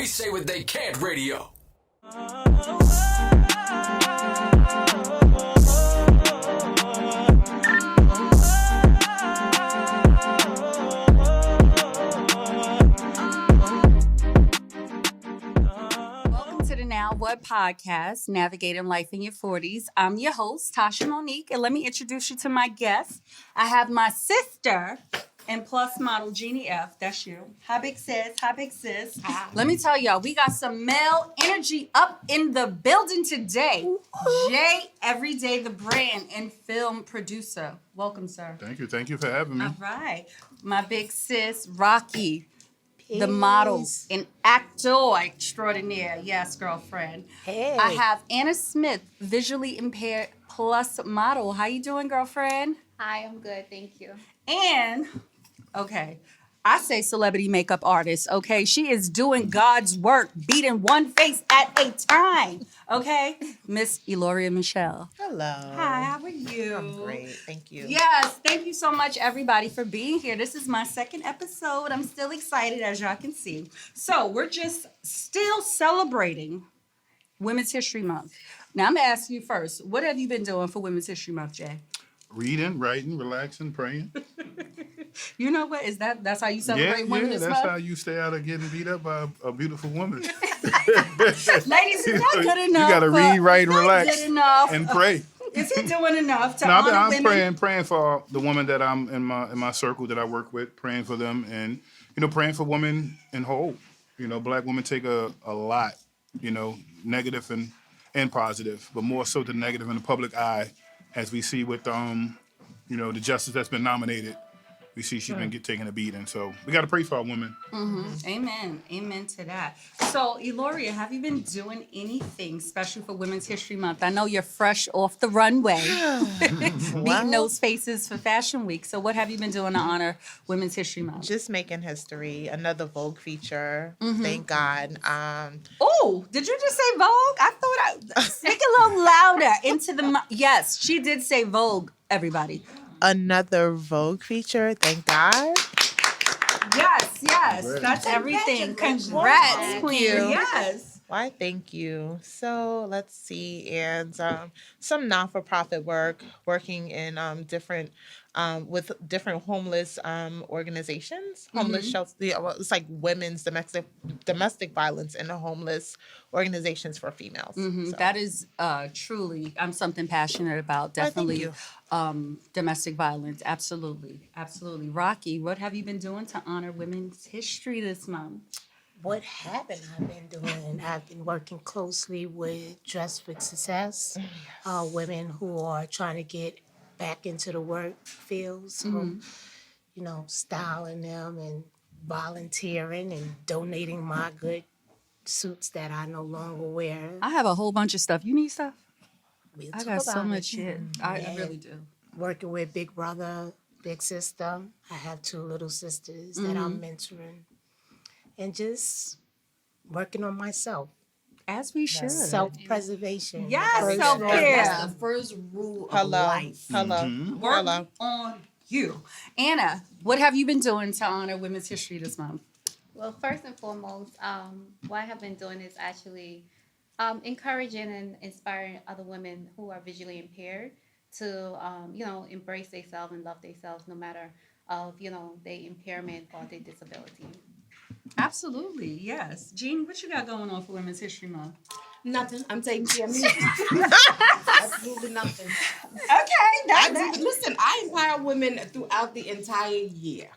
They Say What They Can't Radio. Now What podcast, Navigating Life in Your 40s. I'm your host, Tasha Monique, and let me introduce you to my guest. I have my sister and plus model, Jeannie F. That's you. Hi, big sis. Hi, big sis. Hi. Let me tell y'all, we got some male energy up in the building today. Jay, Everyday the brand and film producer. Welcome, sir. Thank you. Thank you for having me. All right. My big sis, Rocky. The model and actor extraordinaire. Yes, girlfriend. Hey. I have Anna Smith, visually impaired plus model. How you doing, girlfriend? Hi, I'm good. Thank you. And, okay, I say celebrity makeup artist, okay? She is doing God's work, beating one face at a time, okay? Miss Eloria Michelle. Hello. Hi, how are you? I'm great. Thank you. Yes, thank you so much, everybody, for being here. This is my second episode. I'm still excited, as y'all can see. So we're just still celebrating Women's History Month. Now, I'm going to ask you first, what have you been doing for Women's History Month, Jay? Reading, writing, relaxing, praying. You know what? That's how you celebrate Women's that's Month? how you stay out of getting beat up by a beautiful woman. Ladies, is that good enough? You got to read, write, and relax, good enough? and pray. Is he doing enough to No, honor I'm women? praying for the women that I'm in my circle that I work with, praying for them, and praying for women in whole. Black women take a lot, negative and positive, but more so the negative in the public eye, as we see with the justice that's been nominated. We see she's been taking a beating, so we got to pray for our women. Mm-hmm. Amen to that. So, Eloria, have you been doing anything special for Women's History Month? I know you're fresh off the runway, beating those faces for Fashion Week. So, what have you been doing to honor Women's History Month? Just making history. Another Vogue feature. Thank God. Oh, did you just say Vogue? I thought speak a little louder into the yes, she did say Vogue, everybody. Another Vogue feature. Thank God. Yes. That's everything. Congrats, Queen. Yes. Why, thank you. So let's see, and some not-for-profit work, working in different with different homeless organizations, homeless shelters. It's like women's domestic violence in the homeless organizations for females. Mm-hmm. So. That is truly, I'm something passionate about. Definitely, domestic violence. Absolutely. Rocky, what have you been doing to honor Women's History this month? What haven't I been doing? I've been working closely with Dress for Success, women who are trying to get back into the work field. So, styling them and volunteering and donating my good suits that I no longer wear. I have a whole bunch of stuff. You need stuff? I got so much shit. I really do. Working with Big Brother, Big Sister. I have 2 little sisters that I'm mentoring. And just working on myself. As we should. Self-preservation. Yes, self-care. That's the first rule of life. Work on you. Anna, what have you been doing to honor Women's History this month? Well, first and foremost, what I have been doing is actually encouraging and inspiring other women who are visually impaired to, embrace themselves and love themselves no matter of, their impairment or their disability. Absolutely, yes. Jeannie, what you got going on for Women's History Month? Nothing. I'm taking care of me. Absolutely nothing. Okay. Listen, I empower women throughout the entire year.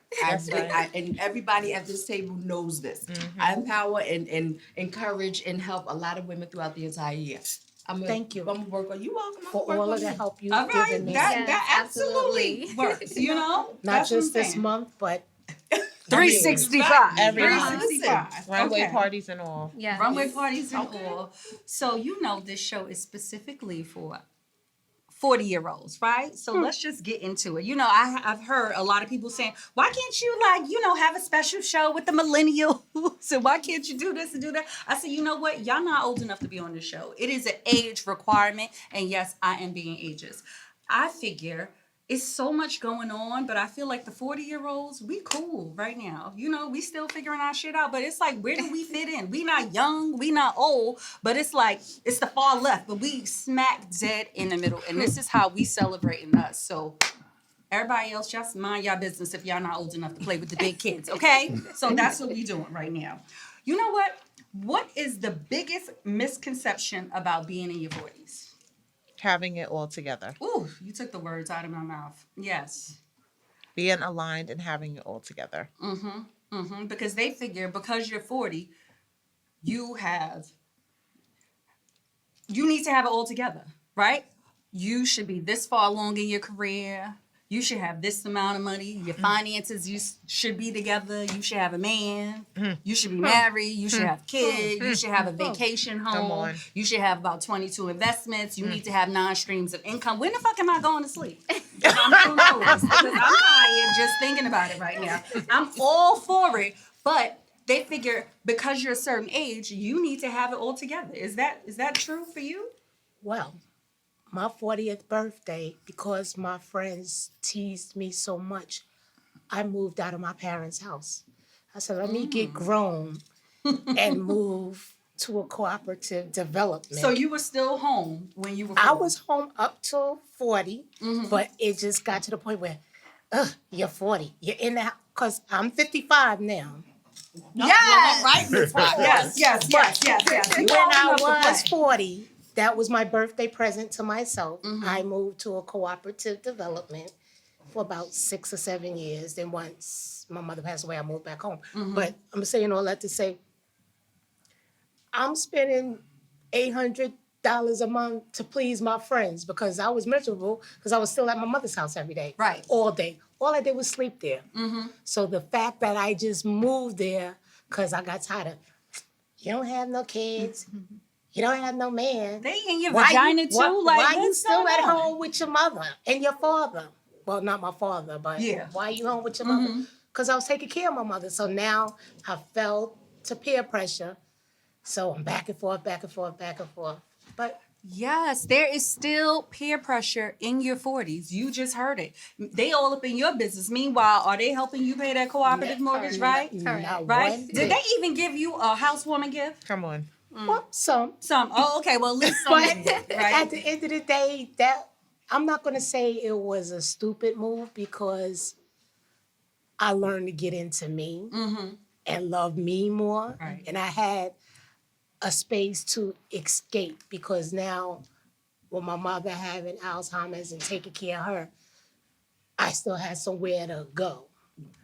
And everybody at this table knows this. I empower and encourage and help a lot of women throughout the entire year. Thank you. I'm going to work on you. Welcome. For all of the help you've All right, given me. that absolutely works, Not just this month, but 365. Every month. Runway parties and all. Yeah. Runway parties and all. So this show is specifically for 40-year-olds, right? So let's just get into it. I've heard a lot of people saying, why can't you have a special show with the millennials? So why can't you do this and do that? I said, you know what? Y'all not old enough to be on this show. It is an age requirement. And yes, I am being ageist. I figure it's so much going on, but I feel like the 40-year-olds, we cool right now. You know, we still figuring our shit out, but it's like, where do we fit in? We not young, we not old, but it's like, it's the far left, but we smack dead in the middle. And this is how we celebrating us. So everybody else, just mind your business if y'all not old enough to play with the big kids, okay? So that's what we doing right now. You know what? What is the biggest misconception about being in your 40s? Having it all together. Ooh, you took the words out of my mouth. Yes. Being aligned and having it all together. Because they figure because you're 40, you need to have it all together, right? You should be this far along in your career. You should have this amount of money. Your finances should be together. You should have a man. You should be married. You should have kids. You should have a vacation home. on. You should have about 22 investments. You need to have 9 streams of income. When the fuck am I going to sleep? I'm doing those because I'm tired just thinking about it right now. I'm all for it, but they figure because you're a certain age, you need to have it all together. Is that true for you? Well, my 40th birthday, because my friends teased me so much, I moved out of my parents' house. I said, let me get grown and move to a cooperative development. So you were still home when you were 40? I was home up till 40, but it just got to the point where, you're 40. You're in the house. Because I'm 55 now. Yes! Right, Miss Rock. Yes. When I was 40, that was my birthday present to myself. I moved to a cooperative development for about 6 or 7 years. Then once my mother passed away, I moved back home. But I'm saying all that to say, I'm spending $800 a month to please my friends because I was miserable because I was still at my mother's house every day. Right. All day. All I did was sleep there. So the fact that I just moved there because I got tired of, you don't have no kids. You don't have no man. They in your vagina too? Why you still at home with your mother and your father? Well, not my father, but why you home with your mother? Because I was taking care of my mother. So now I fell to peer pressure. So I'm back and forth. But Yes, there is still peer pressure in your 40s. You just heard it. They all up in your business. Meanwhile, are they helping you pay that cooperative mortgage, right? not Right? one Did bit. they even give you a housewarming gift? Come on. Well, some. Some. Oh, okay. Well, at least some. But right? at the end of the day, that I'm not gonna say it was a stupid move because I learned to get into me and love me more. Right. And I had a space to escape because now with my mother having Alzheimer's and taking care of her, I still had somewhere to go.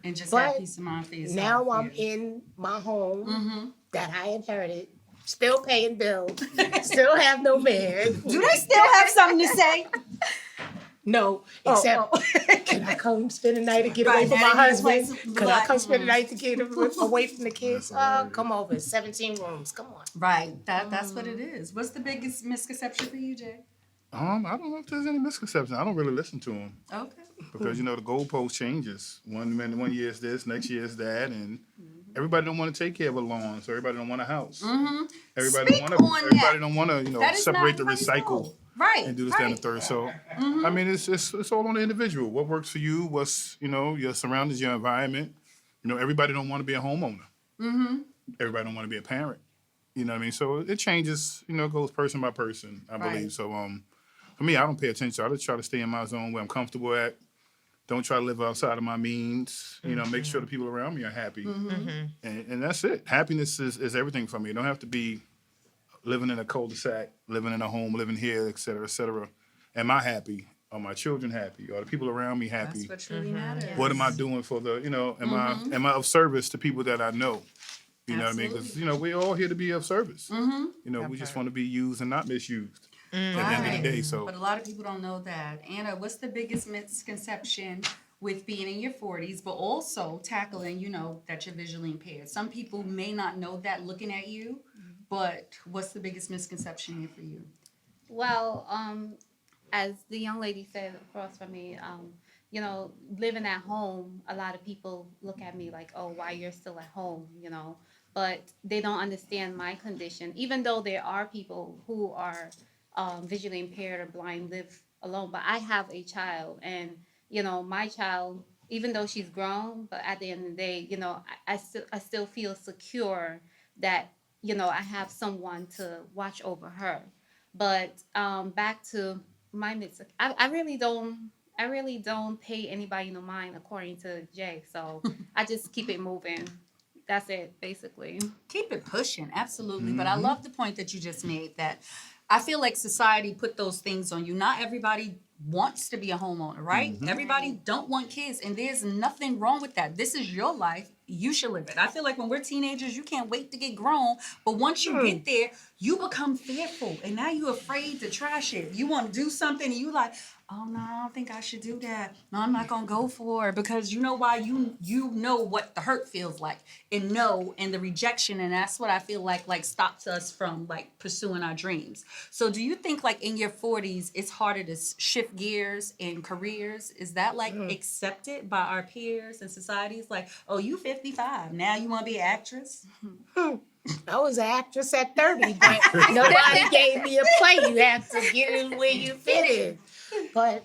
And just But have peace of mind for yourself. Now I'm yeah. in my home that I inherited, still paying bills, still have no man. Do they still have something to say? No, except can I come spend the night and get away from my now you husband? just like, Could I come spend the night to get away from the kids? Come over, 17 rooms, come on. Right. That's what it is. What's the biggest misconception for you, Jay? I don't know if there's any misconception. I don't really listen to them Okay. because the goalpost changes. One year is this, next year is that, and everybody don't want to take care of a lawn, so everybody don't want a house. Everybody Speak don't want on to. Everybody that. don't want to. That is separate not the everybody's recycle goal. Right. and do this, that, and the third. So, I mean, it's all on the individual. What works for you? What's your surroundings, your environment. Everybody don't want to be a homeowner. Everybody don't want to be a parent. You know what I mean? So it changes. Goes person by person. I Right. believe. So, for me, I don't pay attention. I just try to stay in my zone where I'm comfortable at. Don't try to live outside of my means. Make sure the people around me are happy. And that's it. Happiness is everything for me. You don't have to be living in a cul-de-sac, living in a home, living here, et cetera, et cetera. Am I happy? Are my children happy? Are the people around me happy? That's what truly matters. What am I doing for the, am I of service to people that I know? You know what I mean? Because, we're all here to be of service. We just want to be used and not misused at the end of the day. So, But a lot of people don't know that. Anna, what's the biggest misconception with being in your 40s, but also tackling, that you're visually impaired? Some people may not know that looking at you, but what's the biggest misconception here for you? Well, as the young lady said across from me, living at home, a lot of people look at me like, oh, why you're still at home, but they don't understand my condition. Even though there are people who are visually impaired or blind, live alone, but I have a child, and my child, even though she's grown, but at the end of the day, I still feel secure that, I have someone to watch over her. But back to my I really don't pay anybody no mind according to Jay. So I just keep it moving. That's it, basically. Keep it pushing, absolutely. But I love the point that you just made, that I feel like society put those things on you. Not everybody wants to be a homeowner, right? Everybody don't want kids, and there's nothing wrong with that. This is your life. You should live it. I feel like when we're teenagers, you can't wait to get grown. But once you get there, you become fearful, and now you're afraid to trash it. You want to do something, and you like, oh no, I don't think I should do that. No, I'm not gonna go for it, because you know why? You know what the hurt feels like, and the rejection, and that's what I feel like stops us from like pursuing our dreams. So do you think like in your 40s it's harder to shift gears in careers? Is that like accepted by our peers and societies? Like, oh, you 55 now, you want to be an actress? I was an actress at 30, but nobody gave me a play. You have to get in where you fit in. But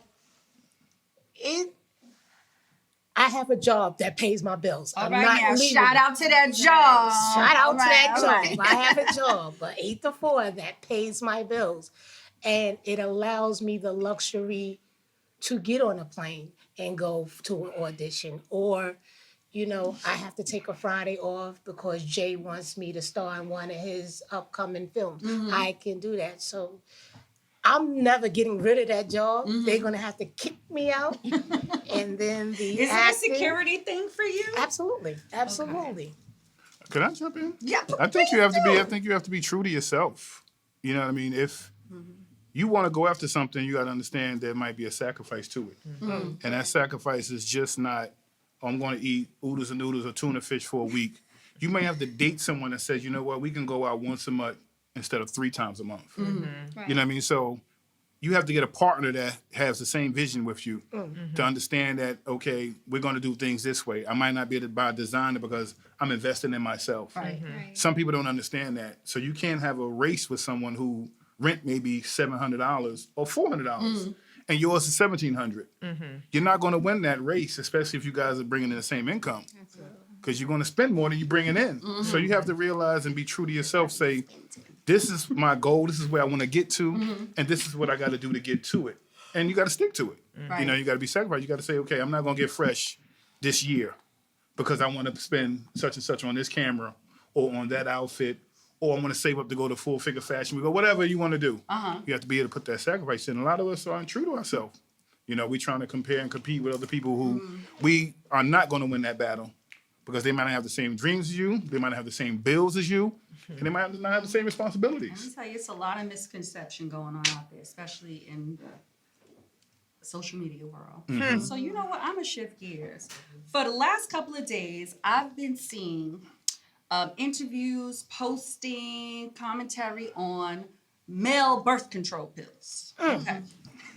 I have a job that pays my bills. All I'm right, not now leaving. shout out to that job. Shout out All to right, that all job. right. I have a job, but 8 to 4 that pays my bills. And it allows me the luxury to get on a plane and go to an audition. Or, I have to take a Friday off because Jay wants me to star in one of his upcoming films. I can do that. So I'm never getting rid of that job. They're going to have to kick me out. And then the Is acting, it a security thing for you? Absolutely. Absolutely. Can I jump in? Yeah. I think you have to be true to yourself. You know what I mean? If you want to go after something, you got to understand there might be a sacrifice to it. And that sacrifice is just not, I'm going to eat oodles and noodles or tuna fish for a week. You may have to date someone that says, you know what, we can go out once a month instead of 3 times a month. Right. You know what I mean? So you have to get a partner that has the same vision with you to understand that, okay, we're going to do things this way. I might not be able to buy a designer because I'm investing in myself. Right. Right. Some people don't understand that. So you can't have a race with someone who rent maybe $700 or $400 and yours is $1,700. You're not going to win that race, especially if you guys are bringing in the same income. Because you're going to spend more than you're bringing in. So you have to realize and be true to yourself. Say, this is my goal. This is where I want to get to. And this is what I got to do to get to it. And you got to stick to it. Right. You got to be sacrificed. You got to say, okay, I'm not going to get fresh this year because I want to spend such and such on this camera or on that outfit, or I want to save up to go to Full Figure Fashion Week, or whatever you want to do. You have to be able to put that sacrifice in. A lot of us aren't true to ourselves. We're trying to compare and compete with other people who we are not going to win that battle because they might not have the same dreams as you, they might not have the same bills as you, and they might not have the same Let responsibilities. me tell you, it's a lot of misconception going on out there, especially in the social media world. So you know what? I'm going to shift gears. For the last couple of days, I've been seeing interviews, posting, commentary on male birth control pills. Okay.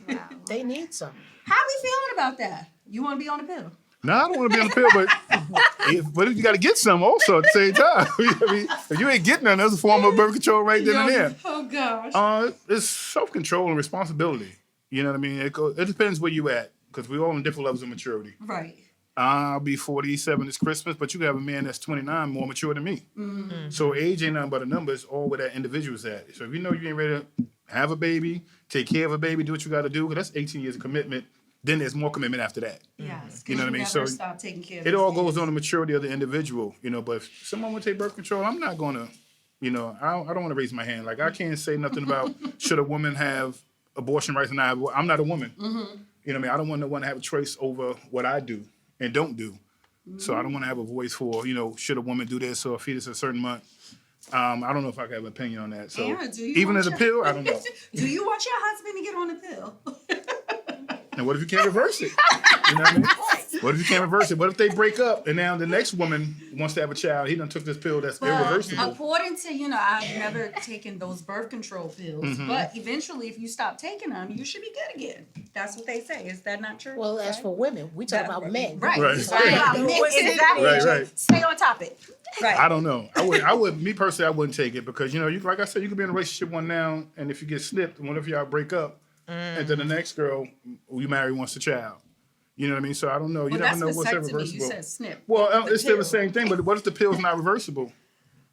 Wow. They need some. How we feeling about that? You want to be on a pill? No, I don't want to be on the pill, but if you got to get some also at the same time. I mean, if you ain't getting none, there's a form of birth control right then and there. Oh, gosh. It's self-control and responsibility. You know what I mean? It depends where you at, because we're all in different levels of maturity. Right. I'll be 47 this Christmas, but you can have a man that's 29 more mature than me. So age ain't nothing but a number. It's all where that individual's at. So if you know you ain't ready to have a baby, take care of a baby, do what you got to do, because that's 18 years of commitment. Then there's more commitment after that. Yes. You know what I mean? So So stop taking care of it all these goes things. on the maturity of the individual, But if someone would take birth control, I'm not going to, I don't want to raise my hand. Like, I can't say nothing about should a woman have abortion rights or not. I'm not a woman. You know what I mean? I don't want no one to have a choice over what I do and don't do. So I don't want to have a voice for, should a woman do this or a fetus a certain month. I don't know if I can have an opinion on that. So Aaron, do you even want as a pill, I don't know. Do you want your husband to get on a pill? And what if you can't reverse it? You know what I mean? What if you can't reverse it? What if they break up and now the next woman wants to have a child? He done took this pill that's irreversible. According to, I've never taken those birth control pills, but eventually if you stop taking them, you should be good again. That's what they say. Is that not true? Well, as for women, we talk about men. Right. Right. Exactly. Right. Stay on topic. Right. I don't know. Me personally, I wouldn't take it because, like I said, you could be in a relationship one now, and if you get snipped, one of y'all break up, and then the next girl you marry wants a child. You know what I mean? So I don't know. You Well, never that's know what's vasectomy. irreversible. You said snip. Well, The it's still the pill. same thing. But what if the pill's not reversible?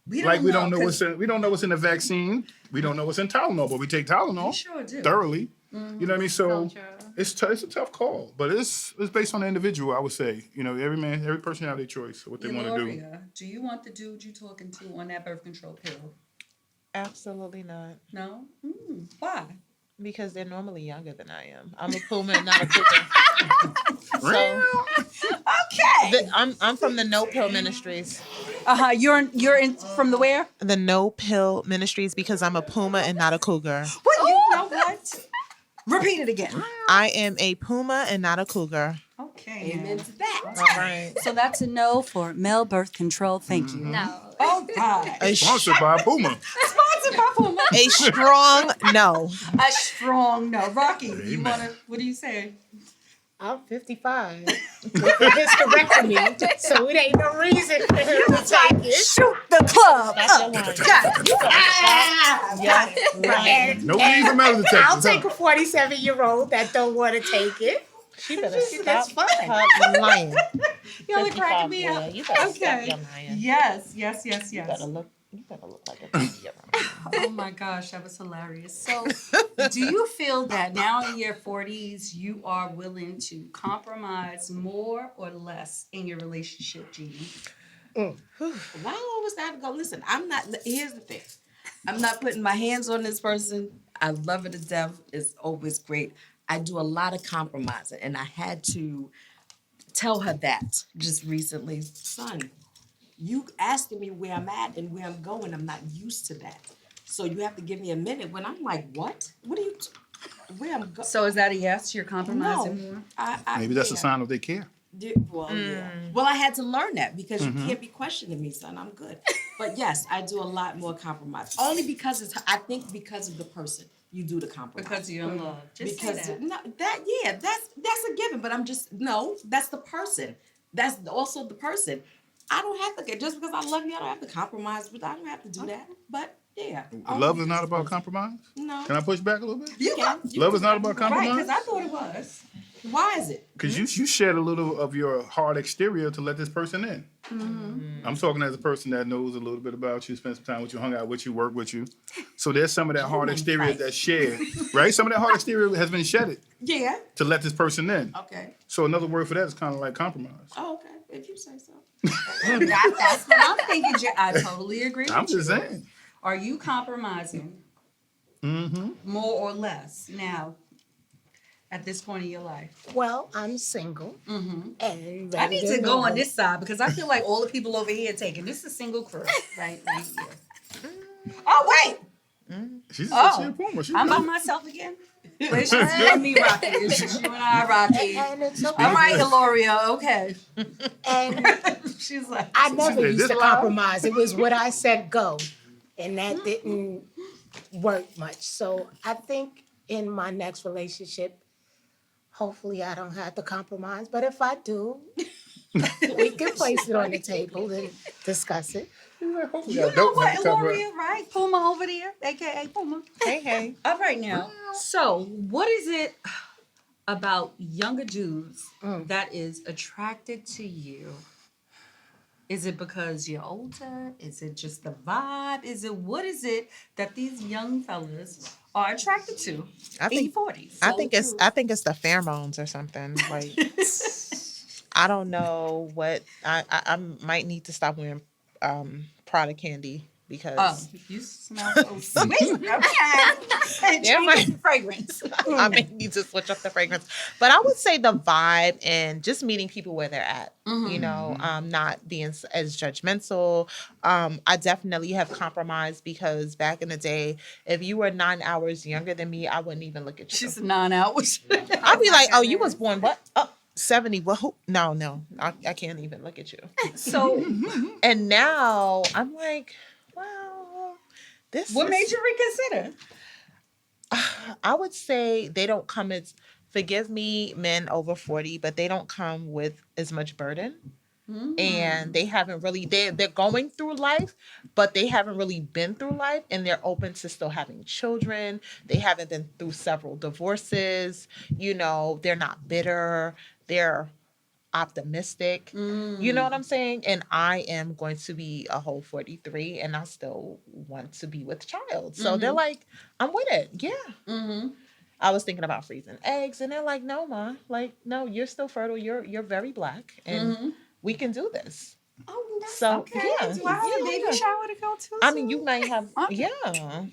We We don't know 'cause we don't know what's in the vaccine. We don't know what's in Tylenol, but we take Tylenol we sure do. thoroughly. You know what I mean? So So true. it's a tough call, but it's based on the individual. I would say, you know, every person have their choice of what they want to do. Eloria, do you want the dude you talking to on that birth control pill? Absolutely not. No? Why? Because they're normally younger than I am. I'm a Puma and not a Cougar. So Okay. I'm from the No Pill Ministries. You're in from the where? The No Pill Ministries because I'm a Puma and not a Cougar. What? You know what? Repeat it again. I am a Puma and not a Cougar. Okay. Amen to that. All right. So that's a no for male birth control. Thank you. No. Oh God. Sponsored by Puma. Sponsored by Puma. A strong no. A strong no. Rocky, you Amen. wanna? What do you say? I'm 55 with a hysterectomy, so it ain't no reason for him to take it. Shoot the club. That's up. your line. Yeah, right. No need for metal detectors. I'll take a 47-year-old that don't want to take it. She better That's stop fine. her lying. You only cracking me 55 up. boy. You better stop Okay. your lying. Yes. You better look like a 50-year-old. Oh my gosh, that was hilarious. So, do you feel that now in your 40s, you are willing to compromise more or less in your relationship, Jeannie? Why always have to go? Listen, I'm not. Here's the thing. I'm not putting my hands on this person. I love her to death. It's always great. I do a lot of compromising, and I had to tell her that just recently. Son, you asking me where I'm at and where I'm going. I'm not used to that. So you have to give me a minute. When I'm like, what? What are you? Where I'm going? So, is that a yes? You're No. compromising more? Maybe that's a yeah. sign of they care. Well, yeah. Well, I had to learn that because you can't be questioning me, son. I'm good. But yes, I do a lot more compromise. Only because I think because of the person, you do the compromise. Because you're in love. Just Because say that. no, that's a given. But I'm just no. That's the person. That's also the person. I don't have to just because I love you. I don't have to compromise. But I don't have to do that. But yeah, Love is not about compromise. No, Can I push back a little bit? you can. Love is not about Right, compromise. because I thought it was. Why is it? Because you shed a little of your hard exterior to let this person in. I'm talking as a person that knows a little bit about you, spent some time with you, hung out with you, worked with you. So there's some of that hard exterior that's shed, right? Some of that hard exterior has been shedded Yeah. to let this person in. Okay. So another word for that is kind of like compromise. Oh, okay. If you say so. That's what I'm thinking. I totally agree with you. I'm just saying. Are you compromising more or less now at this point in your life? Well, I'm single. And I need ready to go on mingle. this side because I feel like all the people over here taking this is a single crew right here. Oh wait, She's Oh. a Puma. She's I'm by good. myself again. It's just you and me, Rocky. It's just you and I, Rocky. And it's okay. All right, Eloria. Okay. And She's like, I never Is used this to loud? compromise. It was what I said go. And that didn't work much. So I think in my next relationship, hopefully I don't have to compromise. But if I do, we can place it on the table and discuss it. you know what, Eloria, right? Puma over there, aka Puma. Hey. All right now. So, what is it about younger dudes that is attracted to you? Is it because you're older? Is it just the vibe? What is it that these young fellas are attracted to in your 40s? I think it's the pheromones or something. Like I don't know what I might need to stop wearing Prada candy because Oh, you smell so sweet. Okay. Yeah, Change the fragrance. I may need to switch up the fragrance. But I would say the vibe and just meeting people where they're at. You know, not being as judgmental. I definitely have compromised because back in the day, if you were 9 hours younger than me, I wouldn't even look at you. She's 9 hours. I'd be like, oh, you was born what? Oh, 70. Well, no, I can't even look at you. So, And now I'm like, wow, this. what is- made you reconsider? I would say they don't come as, forgive me, men over 40, but they don't come with as much burden. and they haven't really they're going through life, but they haven't really been through life, and they're open to still having children. They haven't been through several divorces. They're not bitter. They're optimistic. You know what I'm saying? And I am going to be a whole 43, and I still want to be with child. So they're like, I'm with it. Yeah. I was thinking about freezing eggs, and they're like, no, Ma, like, no, you're still fertile. You're very black, and we can do this. Oh, that's So okay. yeah, Do I have a baby shower to go to? I mean, you might have, Okay. yeah.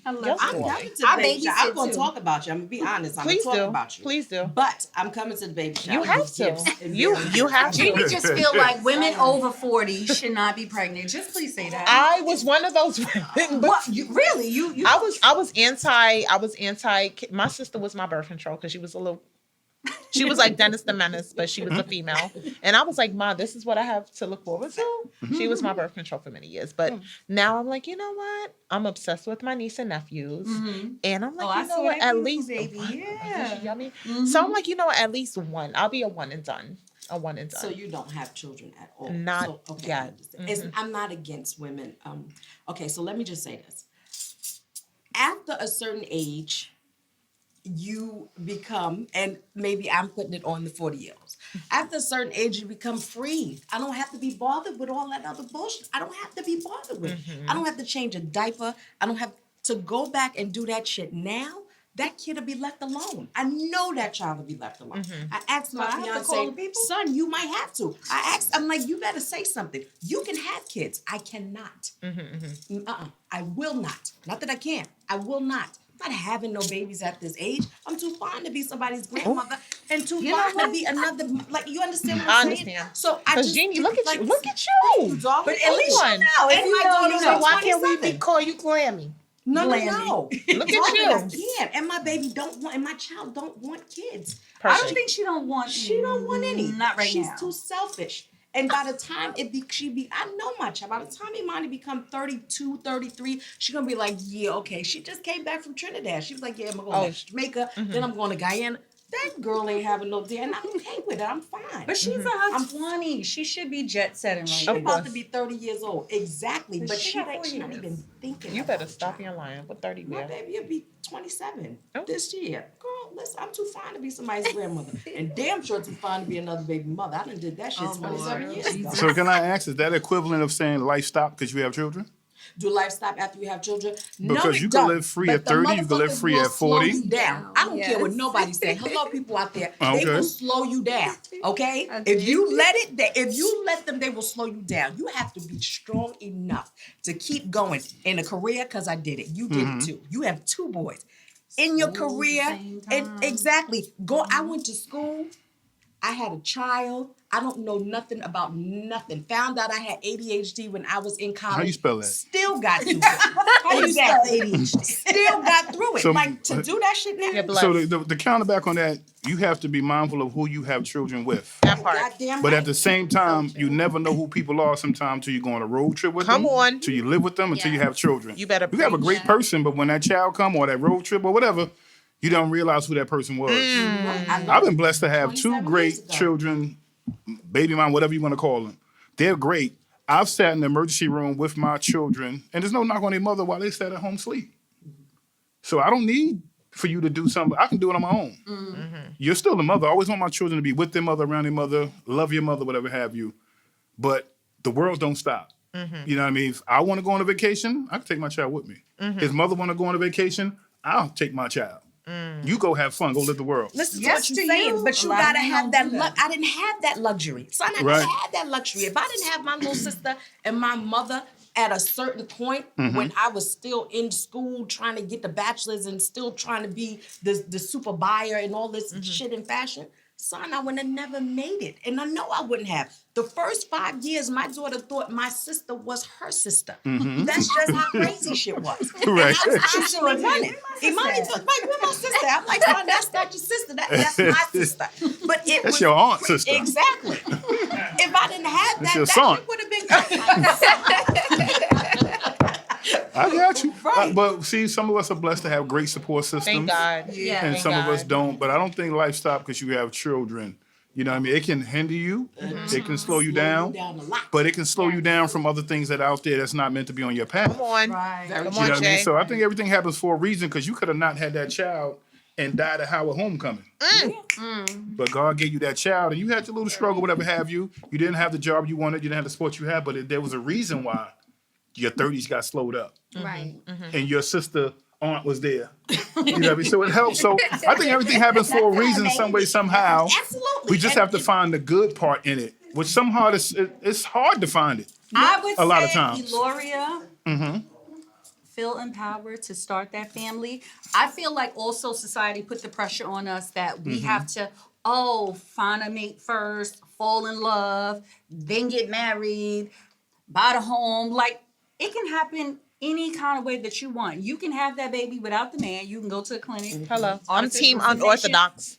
I love Yes, that. I'm boy. coming to the baby shower. I'm babysit going to too. talk about you. I'm going to be honest. I'm going Please to talk do. about you. Please do. But I'm coming to the baby shower. You have with to. gifts and You very have to. Jeannie just feel like women over 40 should not be pregnant. Just please say that. I was one of those women. But What? Really? You? I was anti. My sister was my birth control because she was like Dennis the Menace, but she was a female. And I was like, Ma, this is what I have to look forward to. She was my birth control for many years. But now I'm like, you know what? I'm obsessed with my niece and nephews. And I'm like, I you know saw what? that At beautiful least baby. Yeah. yummy. So I'm like, you know what? At least one. I'll be a one and done. A one and done. So you don't have children at all? Not so, okay, yet. I understand. I'm not against women. Okay, so let me just say this. After a certain age, you become, and maybe I'm putting it on the 40-year-olds. After a certain age, you become free. I don't have to be bothered with all that other bullshit. I don't have to be bothered with. I don't have to change a diaper. I don't have to go back and do that shit now. That kid will be left alone. I know that child will be left alone. I asked my I have to call the fiance, people? son, you might have to. I'm like, you better say something. You can have kids. I cannot. I will not. Not that I can't. I will not. I'm not having no babies at this age. I'm too fine to be somebody's grandmother and too fine to be another. Like, you understand what I I'm saying? understand. So I Because just Jeannie, look at like, you. Look at Thank you. you, dog. But At least one. you know. And my daughter's So why like can't we 27. call you Glammy? No. Look at Darling, you. I can't. And my baby don't want, and my child don't want kids. I don't think she don't want. She don't want any. Not right She's now. too selfish. And by the time I know my child, by the time Imani become 32, 33, she's going to be like, yeah, okay. She just came back from Trinidad. She was like, yeah, I'm going back to Jamaica. Then I'm going to Guyana. That girl ain't having no day, and I'm okay with it. I'm fine. But she's in her 20s. She should be jet setting right She's now. about to be 30 years old. Exactly. But she she got 4 not years. even thinking You about better it, stop child. your lying. What 30 My man? baby will be 27 Oh. this year. Girl, listen, I'm too fine to be somebody's grandmother. And damn sure too fine to be another baby mother. I done did that shit 27 years ago. So can I ask, is that equivalent of saying life stop because you have children? Do life stop after you have children? No, Because it you can don't. live free But at the 30, you can live motherfuckers free will at slow 40. you down. I don't care what Yes. nobody say. Hello, people out there. They Okay. will slow you down. Okay? If you let them, they will slow you down. You have to be strong enough to keep going in a career, because I did it. You did it too. You have 2 boys. In your School at the career, same and time. exactly. I went to school. I had a child. I don't know nothing about nothing. Found out I had ADHD when I was in college. How you spell that? Still got through it. How you spell ADHD? Still got through it. So- like, to do that shit now? Yeah, bless. So the counterback on that, you have to be mindful of who you have children with. That part. Goddamn But right. at the same time, you never know who people are sometimes till you go on a road trip with Come them. on. Till you live with them until you have children. You better You have a preach. great person, but when that child come or that road trip or whatever, you don't realize who that person was. I've been blessed to have 2 27 years great ago. children, baby mom, whatever you want to call them. They're great. I've sat in the emergency room with my children, and there's no knock on their mother while they sat at home sleep. So I don't need for you to do something. I can do it on my own. You're still the mother. I always want my children to be with their mother, around their mother, love your mother, whatever have you. But the world don't stop. You know what I mean? If I want to go on a vacation, I can take my child with me. His mother want to go on a vacation, I'll take my child. You go have fun, go live the world. Listen to Yes, what to you're saying, you. but you A lot of gotta men have don't that. do that. I didn't have that luxury. Son, I Right. didn't have that luxury. If I didn't have my little sister and my mother at a certain point when I was still in school trying to get the bachelor's and still trying to be the super buyer and all this shit in fashion, son, I would have never made it. And I know I wouldn't have. The first 5 years, my daughter thought my sister was her sister. That's just how crazy shit was. Right. And I was constantly running. Imani thought, like, where's my sister? I'm like, son, that's not your sister. That's my sister. But it That's was your aunt sister. Exactly. If I didn't have That's that, your that son. shit would have been I got you. Right. But see, some of us are blessed to have great support systems. Thank God. Yeah. And Thank some of us God. don't. But I don't think life stops because you have children. You know what I mean? It can hinder you. It can slow you Slow down. you down a lot. But it can slow you down from other things that are out there that's not meant to be on your path. Come on. Right. Very Come You on, know what I mean? Jay. So I think everything happens for a reason because you could have not had that child and died at Howard homecoming. But God gave you that child and you had your little struggle, whatever have you. You didn't have the job you wanted. You didn't have the sports you had. But there was a reason why your 30s got slowed up. Right. And your sister aunt was there. You know what I mean? So it helps. So I think everything happens for a reason, some way, somehow. Absolutely. We just have to find the good part in it, which somehow it's hard to find it. I would A lot of say times. Eloria feel empowered to start that family. I feel like also society put the pressure on us that we have to, find a mate first, fall in love, then get married, buy the home. Like, it can happen any kind of way that you want. You can have that baby without the man. You can go to a clinic. Hello. I'm Artificial team insemination. unorthodox.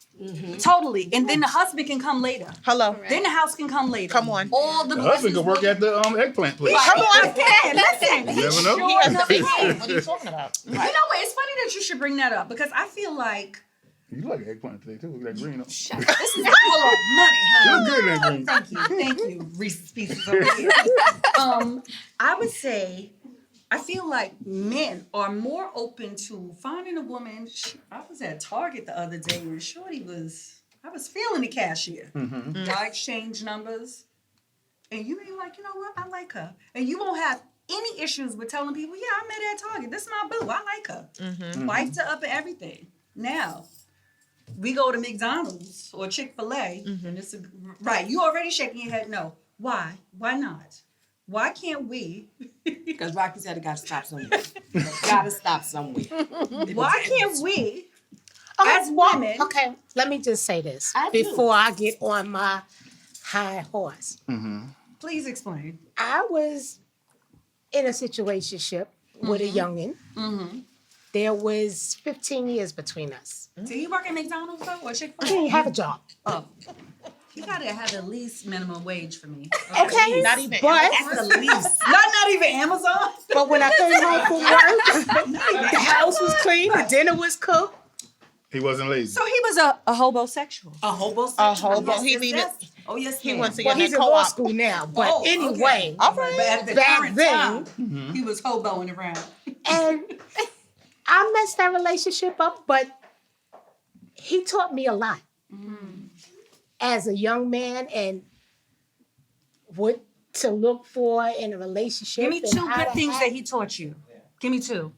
Totally. And then the husband can come later. Hello. Then the house can come later. Come on. All the The husband could work at the eggplant place. Come on. Listen. You never know. He has nothing. What are you talking about? You know what? It's funny that you should bring that up because I feel like You like eggplant today too. Look at that green. this is a color of money, You honey. look good in that green. Thank you, Reese's Pieces over here. I would say, I feel like men are more open to finding a woman. I was at Target the other day and I was feeling the cashier. Y'all exchange numbers. And you be like, you know what? I like her. And you won't have any issues with telling people, yeah, I met her at Target. This is my boo. I like her. Wiped her up and everything. Now, we go to McDonald's or Chick-fil-A, and it's right. You already shaking your head. No. Why? Why not? Why can't we? Because Rocky said it got to stop somewhere. Got to stop somewhere. Why can't we, as well, women? okay, let me just say this I do. before I get on my high horse. Please explain. I was in a situationship with a youngin. There was 15 years between us. Do you work at McDonald's though, or I Chick-fil-A? didn't have a job. Oh, you gotta have at least minimum wage for me. Okay, Not even but That's the least. Not even Amazon. but when I came home from work, the house was clean, the dinner was cooked. He wasn't lazy. So he was a homosexual. A hobo. A hobo. Yes, He yes, needed. yes. Oh yes, He ma'am. wants to Well, get he's that in law co-op. school now. But Oh, okay. anyway, All right. But at the Back current then- time, he was hoboing around. and I messed that relationship up, but he taught me a lot as a young man and what to look for in a relationship. Give me and two how good to things act. that he taught you. Give me two.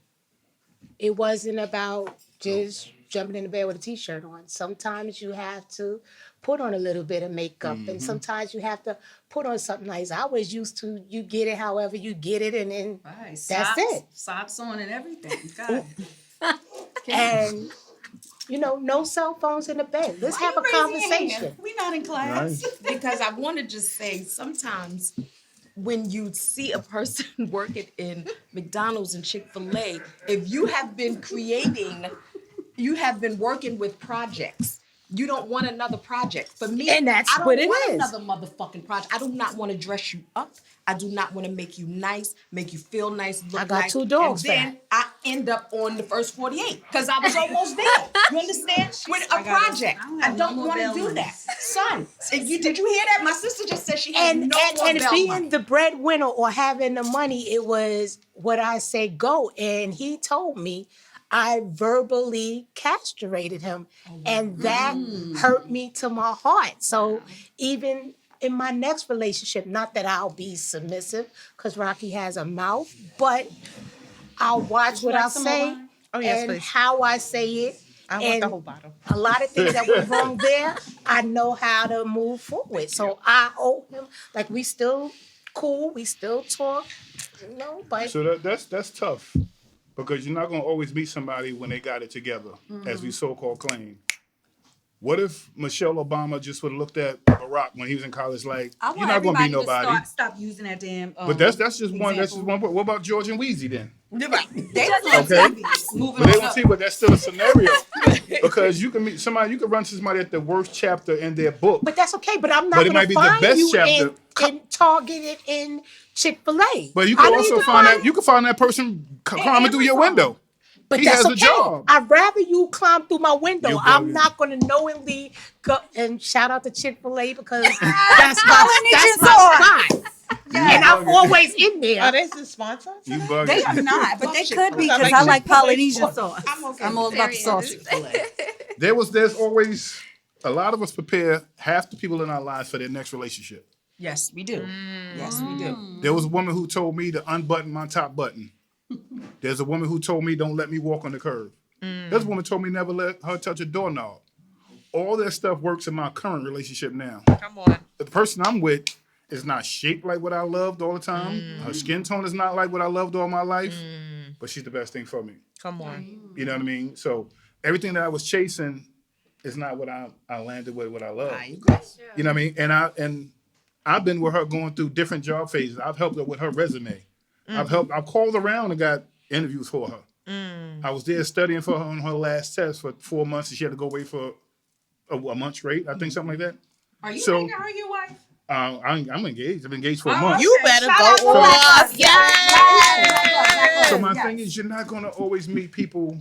It wasn't about just jumping in the bed with a t-shirt on. Sometimes you have to put on a little bit of makeup, and sometimes you have to put on something nice. I was used to you get it however you get it, and then Right, that's it. Socks on and everything. God. And no cell phones in the bed. Let's have a conversation. We not in class. Because I want to just say sometimes when you see a person working in McDonald's and Chick-fil-A, if you have been working with projects. You don't want another project. For me, And that's I don't what it want is. another motherfucking project. I do not want to dress you up. I do not want to make you nice, make you feel nice, look I got nice. 2 dogs for And then I end up on the first 48 because I was almost there. You understand? With a project. I don't want to do that. Son, did you hear that? My sister just said she had And no more and bell being money. the breadwinner or having the money, it was what I say go. And he told me I verbally castrated him, and that hurt me to my heart. So even in my next relationship, not that I'll be submissive, because Rocky has a mouth, but I'll watch what like I some more say wine? Oh, yes, and please. how I say it. I want And the whole bottle. a lot of things that went wrong there, I know how to move forward. So I owe him, like we still cool, we still talk, but So that's tough because you're not going to always meet somebody when they got it together, as we so-called claim. What if Michelle Obama just would have looked at Barack when he was in college like, I you're want not going to be everybody nobody? to stop using that damn. But that's just one. That's just one. What about George and Wheezy then? They was on Okay. TV. Moving But they on won't up. see. But that's still a scenario because you can meet somebody. You can run to somebody at the worst chapter in their book. that's okay. But I'm not But it going might to be the find best you chapter. in Target in Chick-fil-A. But you I can need also to find that. You can find that person climbing through your window. But He that's has a okay. job. I'd rather you climb through my window. You I'm bugging. not going to knowingly go and shout out to Chick-fil-A because that's my spot. And I'm always in Are there. they the sponsor? You They bugging. are not, but they could be I because like I like Chick-fil-A Polynesian sauce. sauce. I'm okay I'm with all about the sauce. Serious. There's always a lot of us prepare half the people in our lives for their next relationship. Yes, we do. Yes, we do. There was a woman who told me to unbutton my top button. There's a woman who told me don't let me walk on the curb. There's a woman who told me never let her touch a doorknob. All that stuff works in my current relationship now. Come on. The person I'm with is not shaped like what I loved all the time. Her skin tone is not like what I loved all my life. But she's the best thing for me. Come on. You know what I mean? So everything that I was chasing is not what I landed with, what I love. There you go. You know what I mean? And I've been with her going through different job phases. I've helped her with her resume. I've called around and got interviews for her. I was there studying for her on her last test for 4 months, and she had to go wait for a month straight. I think something like that. Are you So- making her your wife? I'm engaged. I've been engaged for a month. You better Shout out go to off. So my thing is, you're not going to always meet people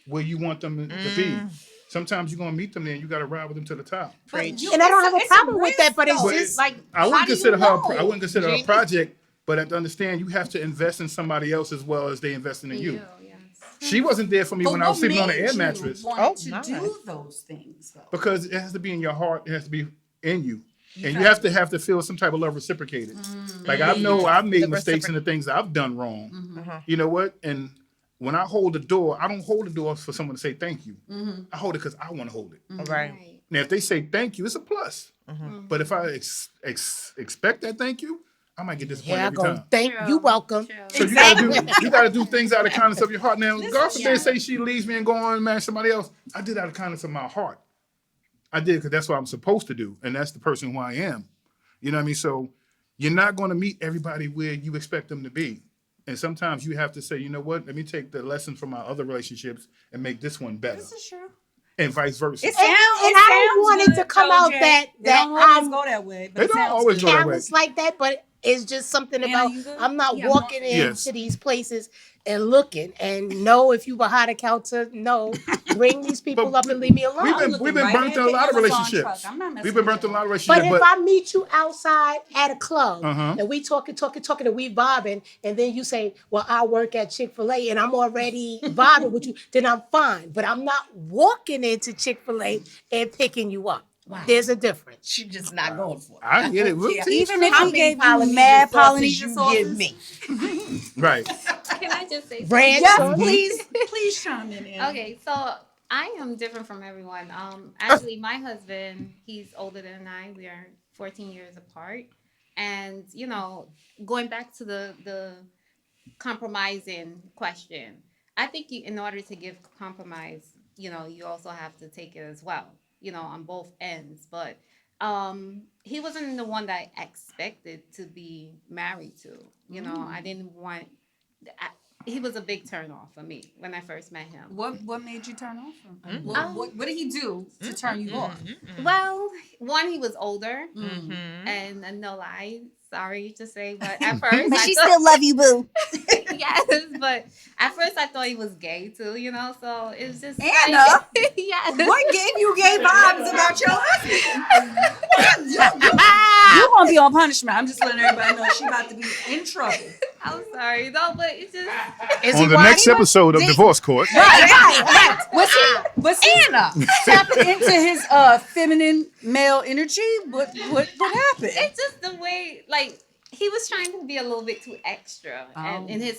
where you want them to be. Sometimes you're going to meet them there and you got to ride with them to the top. And I don't have a problem with that, but it's But just like I wouldn't consider her. I wouldn't consider her a Jeannie? project. But I have to understand, you have to invest in somebody else as well as they investing in you. Yes. She wasn't there for me when I was sleeping on an air mattress Want to nice. do those things though. because it has to be in your heart. It has to be in you. And you have to feel some type of love reciprocated. Like I know I've made mistakes in the things that I've done wrong. You know what? And when I hold the door, I don't hold the door for someone to say thank you. I hold it because I want to hold it. Right. Now, if they say thank you, it's a plus. But if I expect that thank you, I might get disappointed yeah, I every go. time. Thank you, welcome. So you gotta do things out of the kindness of your heart. Now, God forbid say she leaves me and go on and marry somebody else. I did out of the kindness of my heart. I did because that's what I'm supposed to do, and that's the person who I am. You know what I mean? So you're not going to meet everybody where you expect them to be. And sometimes you have to say, you know what? Let me take the lessons from my other relationships and make this one better. This is true. And vice versa. And I don't want it to come out that don't always I'm go that way. But They it don't sounds always good. go that way. callous like that, but it's just something Anna, about you good? I'm not Yeah, walking Yes. into these places and looking and know if you behind the counter. No, bring these people But up and leave me alone. We've been burnt in a lot of relationships. I'm not messing We've been with burnt in a you. lot of But relationships. if I meet you outside at a club Uh-huh. and we talking, and we vibing, and then you say, "Well, I work at Chick-fil-A and I'm already vibing with you," then I'm fine. But I'm not walking into Chick-fil-A and picking you up. There's a difference. She's just not going for it. I get it. We'll Yeah. see. Even if How he many gave you Polynesian mad sauces Polynesian you sauces. give me? Right. Can I just say Ranch Yes, sauce. please chime in. Anna. Okay, so I am different from everyone. Actually, my husband, he's older than I. We are 14 years apart, and going back to the compromising question, I think in order to give compromise, you also have to take it as well. On both ends. But he wasn't the one that I expected to be married to. I didn't want. He was a big turnoff for me when I first met him. What made you turn off him? What did he do to turn you off? Well, one, he was older, and no lie, sorry to say, but at first, But she still love you, boo. yes, but at first I thought he was gay too, so it was just Anna? yes. What gave you gay vibes about your husband? You're gonna be on punishment. I'm just letting everybody know she about to be in trouble. I'm sorry, no, but it's just On the next episode of Divorce Court. Right. Was he Anna tapping into his feminine male energy? What happened? it's just the way, like, he was trying to be a little bit too extra, and in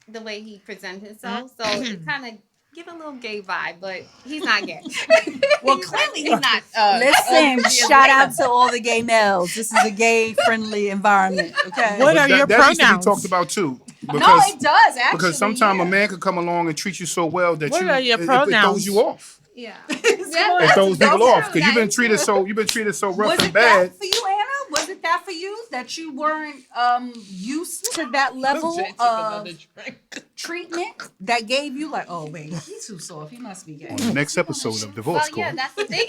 the way he presented himself, so it kind of give a little gay vibe, but he's not gay. Well, clearly he's not. Listen, shout out to all the gay males. This is a gay-friendly environment. Okay. What are your That needs to be pronouns? talked about too. No, it does actually. Because sometimes a man could come along and treat you so well that What are your it pronouns? throws you off. Yeah. It throws people off because you've been treated so rough Was and it bad. that for you, Anna? Was it that for you that you weren't used to that level of treatment that gave you like, oh wait, he's too soft. He must be gay. On the next episode of Divorce Well, yeah, Court. that's the thing.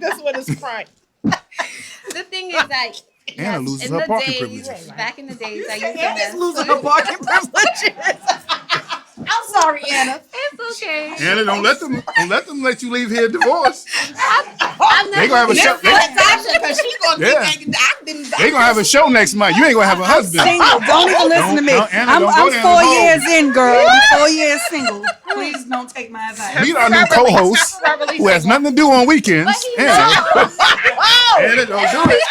That's what it's crying. The thing is that Anna loses in her the parking days, privileges. back in the days, I used to mess. losing her parking privileges. I'm sorry, Anna. Anna, don't let them let you leave here divorced. I'm They gonna have a show. because she gonna Yeah. keep acting. They gonna have a show next month. You ain't gonna have a husband. Single. Don't even listen to me. No, Anna, don't go I'm down 4 the hole. years in, girl. I'm 4 years single. Please don't take my advice. Meet our new co-host who has nothing to do on weekends. Anna, Anna, don't do it.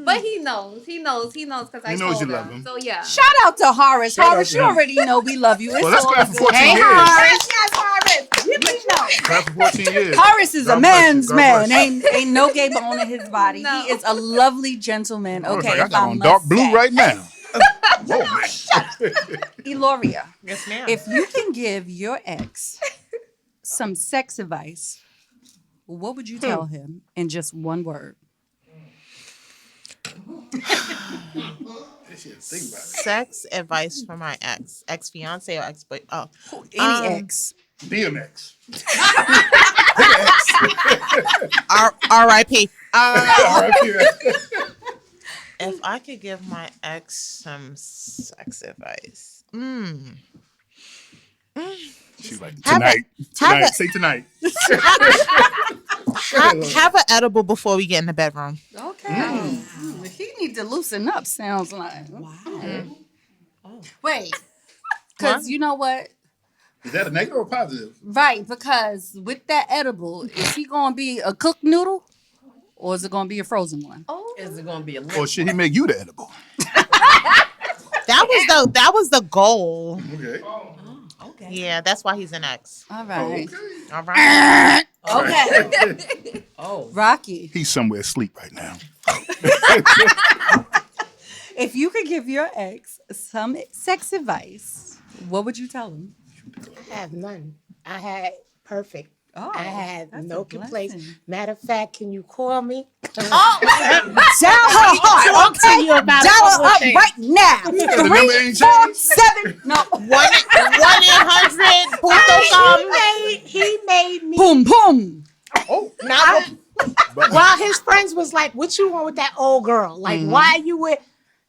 But he knows because I He knows told you love him. him. So yeah. Shout out to Horace. Shout out Horace, to you him. already know we love you. It's Well, let's all clap for good. 14 Hey, years. Horace. Yes, Harvard. Clap for 14 years. Horace is God a bless you. man's God man. bless you. Ain't no gay bone in his body. No. He is a lovely gentleman. I was Okay, like, I if got I on must dark blue say. right now. Whoa, man. Eloria, Yes, ma'am. if you can give your ex some sex advice, what would you tell him in just one word? Think about it. Sex advice for my ex fiance or ex boy. Oh, Any ex. DMX. R.I.P. R.I.P. If I could give my ex some sex advice, She's like, Have tonight. have Tonight. a- Say tonight. have an edible before we get in the bedroom. Okay. He need to loosen up, sounds like. Wow. Wait. Because you know what? Is that a negative or positive? Right, because with that edible, is he going to be a cooked noodle or is it going to be a frozen one? Oh. Is it gonna be a Or should he make you the edible? That was the goal. Okay. Okay. Yeah, that's why he's an ex. All right. All right. Okay. Oh. Rocky, He's somewhere asleep right now. if you could give your ex some sex advice, what would you tell him? I have none. I had perfect. Oh, I had that's no a complaints. blessing. Matter of fact, can you call me? Dial her heart, okay? you about Dial a her couple up things. right now. The number ain't changed? 7. No. 1-800 Punto com. He made me. Boom, boom. Oh. Not while his friends was like, "What you want with that old girl? Like, why you with?"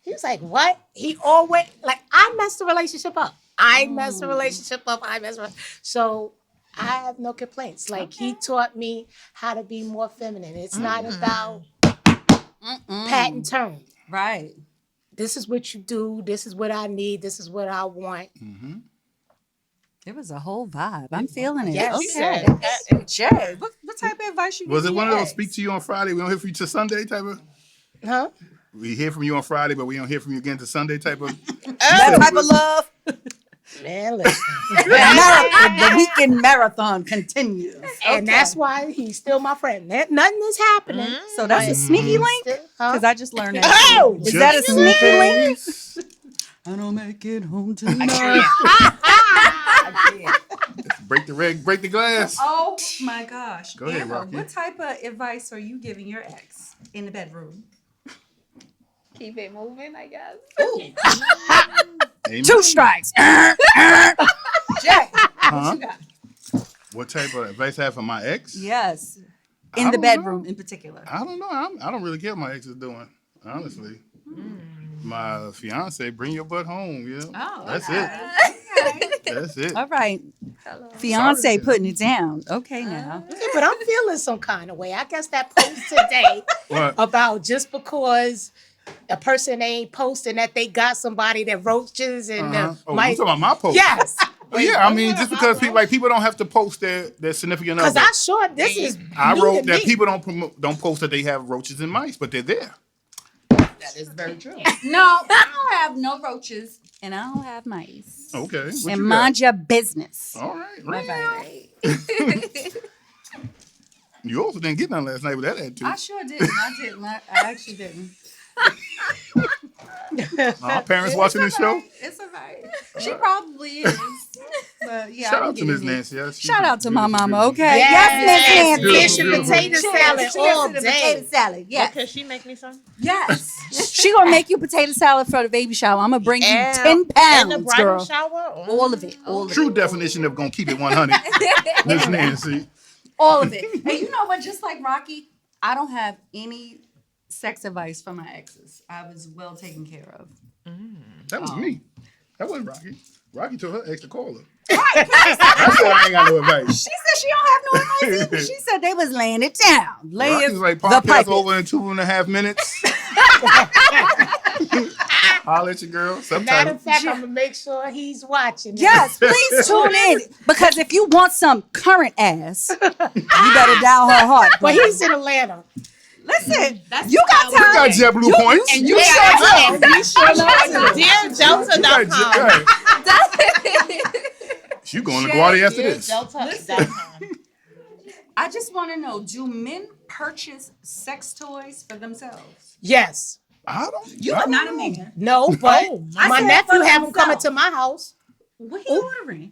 He was like, "What?" He always like, I messed the relationship up. So I have no complaints. Like he taught me how to be more feminine. It's not about pat and turn. Right. This is what you do. This is what I need. This is what I want. It was a whole vibe. I'm feeling it. Yes. Okay. Jay, what type of advice you Was give it one your of those ex? speak to you on Friday, we don't hear from you till Sunday type of? Huh? We hear from you on Friday, but we don't hear from you again till Sunday type of? That type of love. Man, listen. The weekend marathon continues. And that's why he's still my friend. Nothing is happening. So that's a sneaky link? Huh? Because I just learned that. Oh! Is that a Just sneaky link? face. I don't make it home tonight. Break the glass. Oh my gosh. Go ahead, Anna, Rocky. what type of advice are you giving your ex in the bedroom? Keep it moving, I guess. Amen. 2 strikes. Jay, Huh? What type of advice I have for my ex? yes. I In the don't bedroom know. in particular. I don't know. I don't really care what my ex is doing, honestly. My fiance, bring your butt home. Yeah, Oh, that's okay. it. That's it. All right. Hello. Fiance Sorry. putting it down. Okay now. Yeah, but I'm feeling some kind of way. I guess that post today What? about just because a person ain't posting that they got somebody that roaches and Oh, you talking about my post? yes, Oh, yeah, I mean, just because people don't have to post their significant because other. I sure this is. I new wrote to that me. people don't post that they have roaches and mice, but they're there. That is very true. No, I don't have no roaches and I don't have mice. Okay. What And you mind your business. got? All right. Bye-bye. You also didn't get none last night with that attitude. I sure didn't. I actually didn't. Our parents watching this show. It's all right. She probably is. But yeah, Shout I out didn't to get Miss any. Nancy. Yeah, she's Shout out to my beautiful, mama, beautiful. okay? Yes, Miss Fish Nancy. and potato salad Cheers all to the day. potato salad. Yes. Can she make me some? Yes. She gonna make you potato salad for the baby shower. I'm gonna bring you 10 In pounds, the bridal girl. shower? All of it. All of True it. definition of gonna keep it 100. Miss Nancy. All of it. And you know what? Just like Rocky, I don't have any sex advice for my exes. I was well taken care of. That was me. That wasn't Rocky. Rocky told her ex to call her. I said I ain't got no advice. She said she don't have no advice either. She said they was laying it down. Rocky's like, the podcast pipe. over in 2.5 minutes. Holla at your girl. Matter Sometimes. of fact, I'm gonna make sure he's watching. Yes, please tune in. Because if you want some current ass, you better dial her heart. But he's in Atlanta. Listen, That's you got You time. got JetBlue points. And you sure know. DearJelta.com. You going to Guardia after this. DearJelta.com. I just want to know, do men purchase sex toys for themselves? Yes. I don't. You I are don't not a know. man. No, but I my said nephew for have him coming himself. to my house. What are you ordering?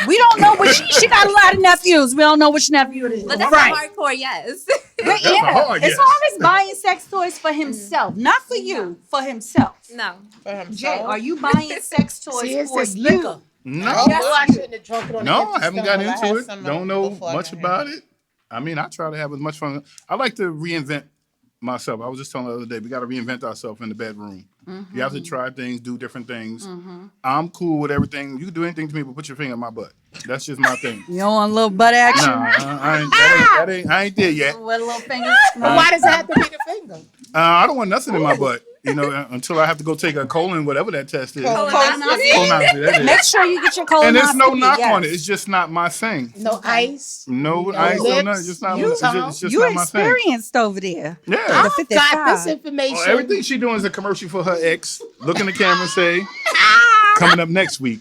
We don't know which. She got a lot of nephews. We don't know which nephew it is. But that's Right. a hardcore yes. But a hard as yes. far as buying sex toys for himself, not for you, for himself. No. Jay, are you buying sex toys See, it's for this you? liquor. No. Oh, I shouldn't have drunk it on No, the I haven't empty gotten stomach. I into had it. some Don't know before I much got about it. I mean, I try to have as much fun. I like to reinvent myself. I was just telling the other day, we got to reinvent ourselves in the bedroom. You have to try things, do different things. I'm cool with everything. You can do anything to me, but put your finger in my butt. That's just my thing. You don't want a little butt action? Nah, I ain't there yet. With a little finger? But why does it have to be the finger? I don't want nothing in my butt, until I have to go take a colon, whatever that test is. Colonoscopy. Colonoscopy, that is. Make sure you get your colonoscopy. And there's no knock yes. on it. It's just not my thing. No ice. No ice, no lips, nothing. It's just not. you It's just You not my thing. experienced over there. Yeah. The I 55. got this information. Well, everything she doing is a commercial for her ex. Look in the camera and say, coming up next week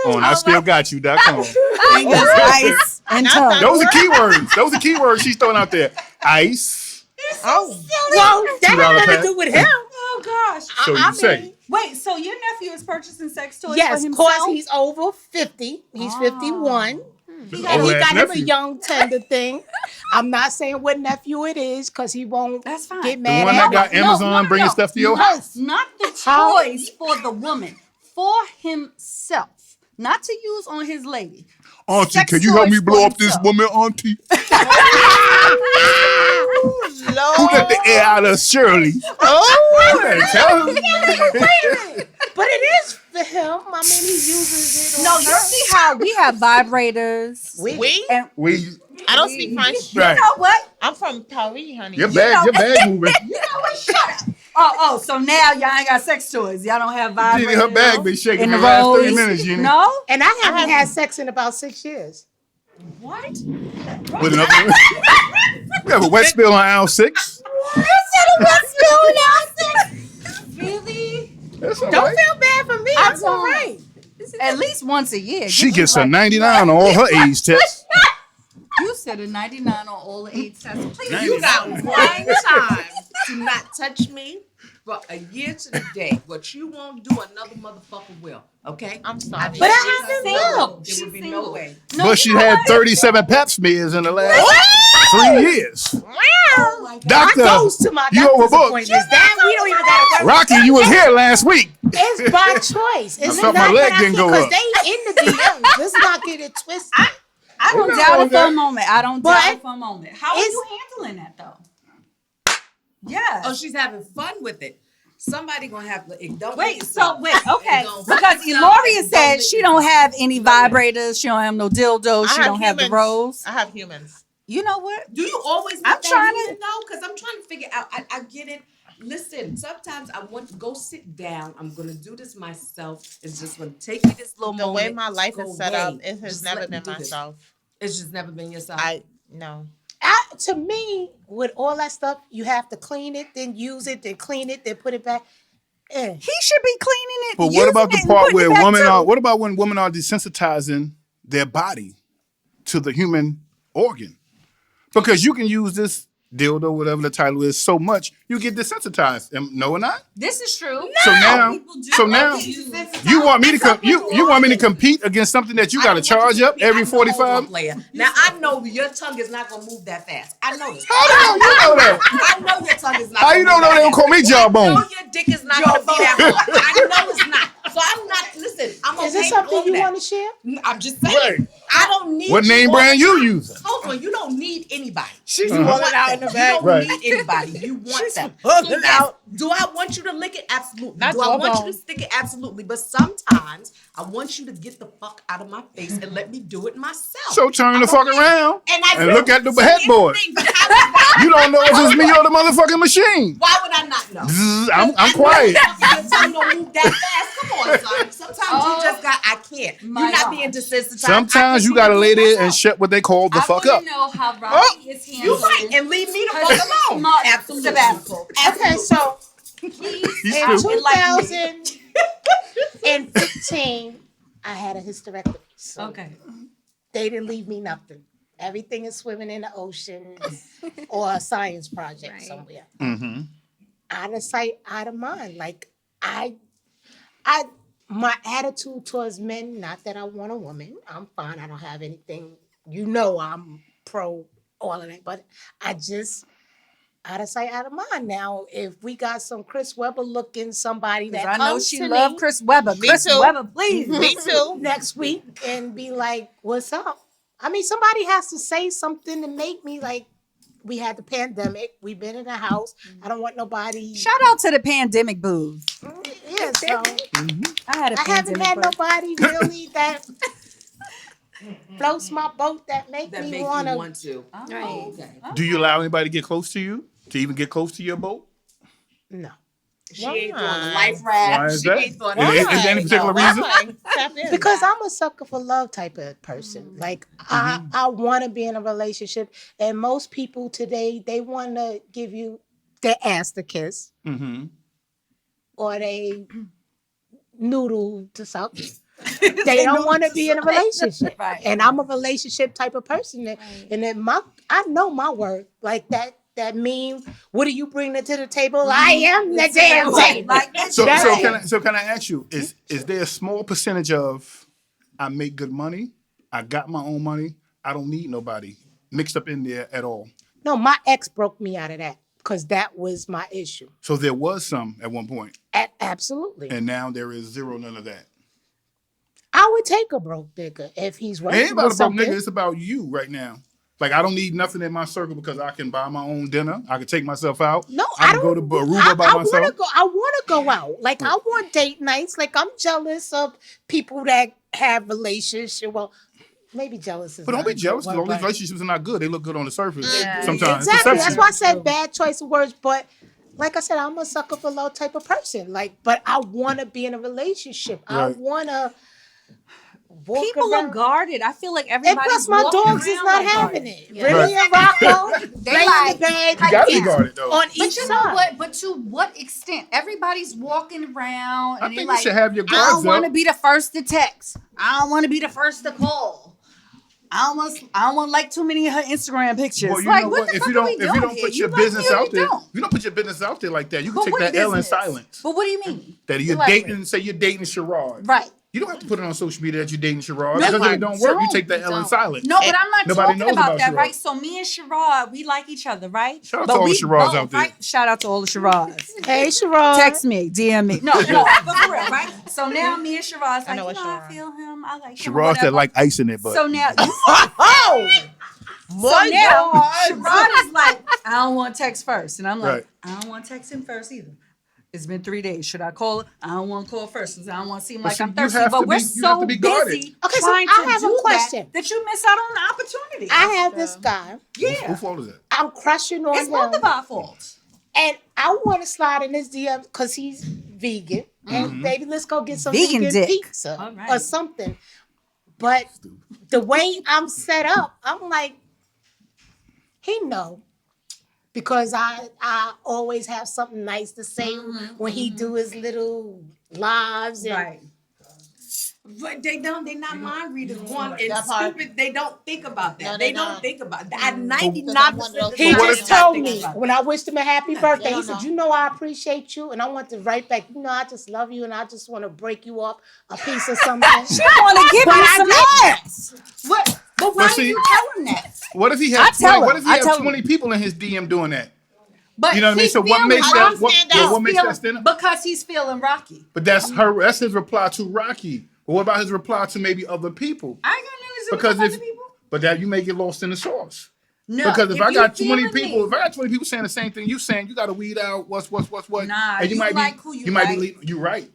on IStillGotYou.com. Fingers, ice, and tongue. Those are keywords. Those are keywords she's throwing out there. Ice. Well, that $2 had nothing pack. to do with him. Oh gosh. So you say. Wait, so your nephew is purchasing sex toys Yes, for of himself? course, he's over 50. He's 51. Old He ass got him a nephew. young tender thing. I'm not saying what nephew it is because he won't That's fine. get The mad one at that me. got Amazon bringing stuff to your house. Not the How? toys for the woman, for himself. Not to use on his lady. Auntie, Sex can you help me toys blow for up this himself. woman, Auntie? Who Lord. let the air out of Shirley? Oh, Hey, tell him. but it is for him. I mean, he uses it. No, on you her. see how we have vibrators. We? And We, I don't speak French. you right. know what? I'm from Paris, honey. Your bag moving. You know what? Shut up. Oh, so now y'all ain't got sex toys. Y'all don't have vibrators. Jeannie, her bag been shaking in the the last 30 rollies? minutes, Jeannie. No? And I haven't had sex in about 6 years. What? With another one. We have a wet spill on aisle 6. Really? That's all Don't right. feel bad for me. I'm all right. At least once a year. She Give gets me a like- 99 on all her AIDS tests. You said a 99 on all the 8 tests. Please. You got one time to not touch me for a year to the day. What you won't do, another motherfucker will. Okay? I'm sorry. But I She's haven't single. looked. There would be single. no way. No, But you she know had what? 37 pap smears in the last 3 years. I Doctor, goes to my you doctor's overbooked. appointments. That we don't even got to worry. Rocky, you was here last week. It's by choice. It's thought not my leg that I didn't feel- go up. Cause they in the DMs. Let's not get it twisted. I don't Hold doubt on, it for a that- moment. I don't But doubt it for a moment. How are it's- you handling that though? Yeah. Oh, she's having fun with it. Somebody gonna have to. Don't Wait, make it so stop. wait, okay. Don't- Because Eloria said she don't have any vibrators, she don't have no dildos, I she don't have the humans. rose. I have humans. You know what? Do you always? I'm trying to- know because I'm trying to figure out. I get it. Listen, sometimes I want to go sit down. I'm gonna do this myself. It's just gonna take me this little The moment. way my life go is set away. up, it has Just never let me been do this. myself. It's just never been yourself. No. To me, with all that stuff, you have to clean it, then use it, then clean it, then put it back. He should be cleaning it. But what using about the it, and part putting where it back women too. are? What about when women are desensitizing their body to the human organ? Because you can use this dildo, whatever the title is, so much you get desensitized. No or not? This is true. So now, you want me to you want me to compete against something that you got to charge up every 45? Now I know your tongue is not gonna move that fast. I know this. How the hell you know that? I know your tongue is not. How you gonna don't know move they that don't call me fast. jawbone? I know your dick is not gonna be that hard. I know it's not. So I'm not. Listen, I'm okay. Is this something you want want to share? I'm just saying. Right. I don't need. What you name all brand the you time. using? Hold on, you don't need anybody. She's You pulling want out them. in the You back. don't Right. need anybody. You want She's them. pulling So yes, out. do I want you to lick it? Absolutely. Not Do I want you jawbone. to stick it? Absolutely. But sometimes I want you to get the fuck out of my face and let me do it myself. So turn the fuck around And I do. look at the So here's headboard. thing, but how would I- You don't know if it's me or the motherfucking machine. Why would I not know? Zzz, I'm I know quiet. your tongue don't move that fast. Come on, son. Sometimes you just got. I can't. You're My not God. being desensitized. Sometimes you gotta lay there and shut what they call the I fuck want up. to know how Robbie is handling. You right, and leave me the her fuck alone. smart Absolutely. sabbatical. Okay, so Please He's in stupid. enlighten me. 2015, I had a hysterectomy. So Okay. they didn't leave me nothing. Everything is swimming in the ocean or a science project Right. somewhere. Mm-hmm. Out of sight, out of mind. Like I, my attitude towards men, not that I want a woman. I'm fine. I don't have anything. You know, I'm pro all of that, but I just out of sight, out of mind. Now, if we got some Chris Webber looking somebody that I comes know she to love me Chris Webber. Me Chris too. Webber, please. Me too. next week and be like, "What's up?" I mean, somebody has to say something to make me like. We had the pandemic. We've been in the house. I don't want nobody. Shout out to the pandemic booze. Yeah, so I had a I haven't pandemic had boo. nobody really that floats my boat that make That me make wanna. you want to. Oh. Okay. Do you allow anybody to get close to you? To even get close to your boat? No. She ain't doing Why? the life raft. Why is She that? ain't doing Is that. there any particular Why? reason? Tap in. Because I'm a sucker for love type of person. Like I want to be in a relationship, and most people today they want to give you their ass to kiss Mm-hmm. or they noodle to suck. They don't want to be in a relationship, Right. and I'm a relationship type of person. And then I know my worth. Like that meme. What do you bring to the table? I am the damn table. Like that. So Right. can I ask you, is there a small percentage of I make good money, I got my own money, I don't need nobody mixed up in there at all? No, my ex broke me out of that because that was my issue. So there was some at one point, Absolutely. and now there is zero, none of that. I would take a broke nigga if he's It working ain't about with a broke something. nigga, it's about you right now. Like I don't need nothing in my circle because I can buy my own dinner. I can take myself out. No, I I can don't. go to Aruba by myself. I want to go out. Like I want date nights. Like I'm jealous of people that have relationships. Well, maybe jealous is. But don't not be a good jealous because word, all these but- relationships are not good. They look good on the surface Yeah. sometimes. Exactly. Perception. That's why I said bad choice of words. But like I said, I'm a sucker for love type of person. Like, but I want to be in a relationship. I Right. want to. Walk People around. are guarded. I feel like And everybody. plus, my dogs is not having it. Yeah. Really and Rocco, they in like- the bed. You gotta be yeah, guarded though. on But each you know side. what? But to what extent? Everybody's walking around I and think they're you like, should have your I don't guards want to up. be the first to text. I don't want to be the first to call. I don't want to like too many of her Instagram pictures. Well, you like, know what what? the If fuck you are don't, we if doing you don't here? put You your like me business or out you there, don't? if you don't put your business out there like that, you can But take what that L in business? silence. But what do you mean? That you're Elaborate. dating, say you're dating Sherrod. Right. You don't have to put it on social media that you're dating Sherrod. No, Because if you it don't work, you don't. take that L in silence. No, but I'm not Nobody talking knows about about that, Sherrod. right? So me and Sherrod, we like each other, right? Shout out But to all the we Sherrods both, out there. Right? Shout out to all the Sherrods. Hey, Sherrod. Text me, DM me. No, but for real, right? So now me and Sherrod's like, know you know, what I Sherrod. feel him. I like him. Sherrod's whatever. that like ice in it, but So now, Oh, so now Sherrod is like, I don't want to text first. And I'm like, Right. I don't want to text him first either. It's been 3 days. Should I call it? I don't want to call first because I don't want to seem like see, I'm you thirsty. have But to we're be- you have so to be guarded. busy Okay, so trying I to have a do question. that you miss out on the opportunity. I have this guy. yeah. who fault is that? I'm crushing on It's him. both of our faults. And I want to slide in his DM because he's vegan. And baby, let's go get some Vegan vegan, dick. pizza All right. or something. But the way I'm set up, I'm like, he know. Because I always have something nice to say when he do his little lives. And Right. But they're not mind readers. One and That part. stupid. They don't think about that. No, they they don't don't. think about that. At 99%, He But what just if- told me when I wished him a happy birthday. they He don't said, know. "You know I appreciate you, and I want to write back. You know I just love you, and I just want to break you up a piece of something." I want to give But you I some didn't. ass. What? But why But did see- you tell him that? What if he I had tell 20, what him. if he I had tell him. 20 people in his DM doing that? But You know what I mean? he's So what feeling makes Rocky. that? What He's makes that stand feeling up? because he's feeling Rocky. But that's his reply to Rocky. But what about his reply to maybe other people? I ain't got nothing to do Because with if other people. but that you may get lost in the sauce. No, Because if I you got 20 feeling people, me- if I got 20 people saying the same thing you saying, you got to weed out what's what. Nah, and you might like be, who you might like. be you right.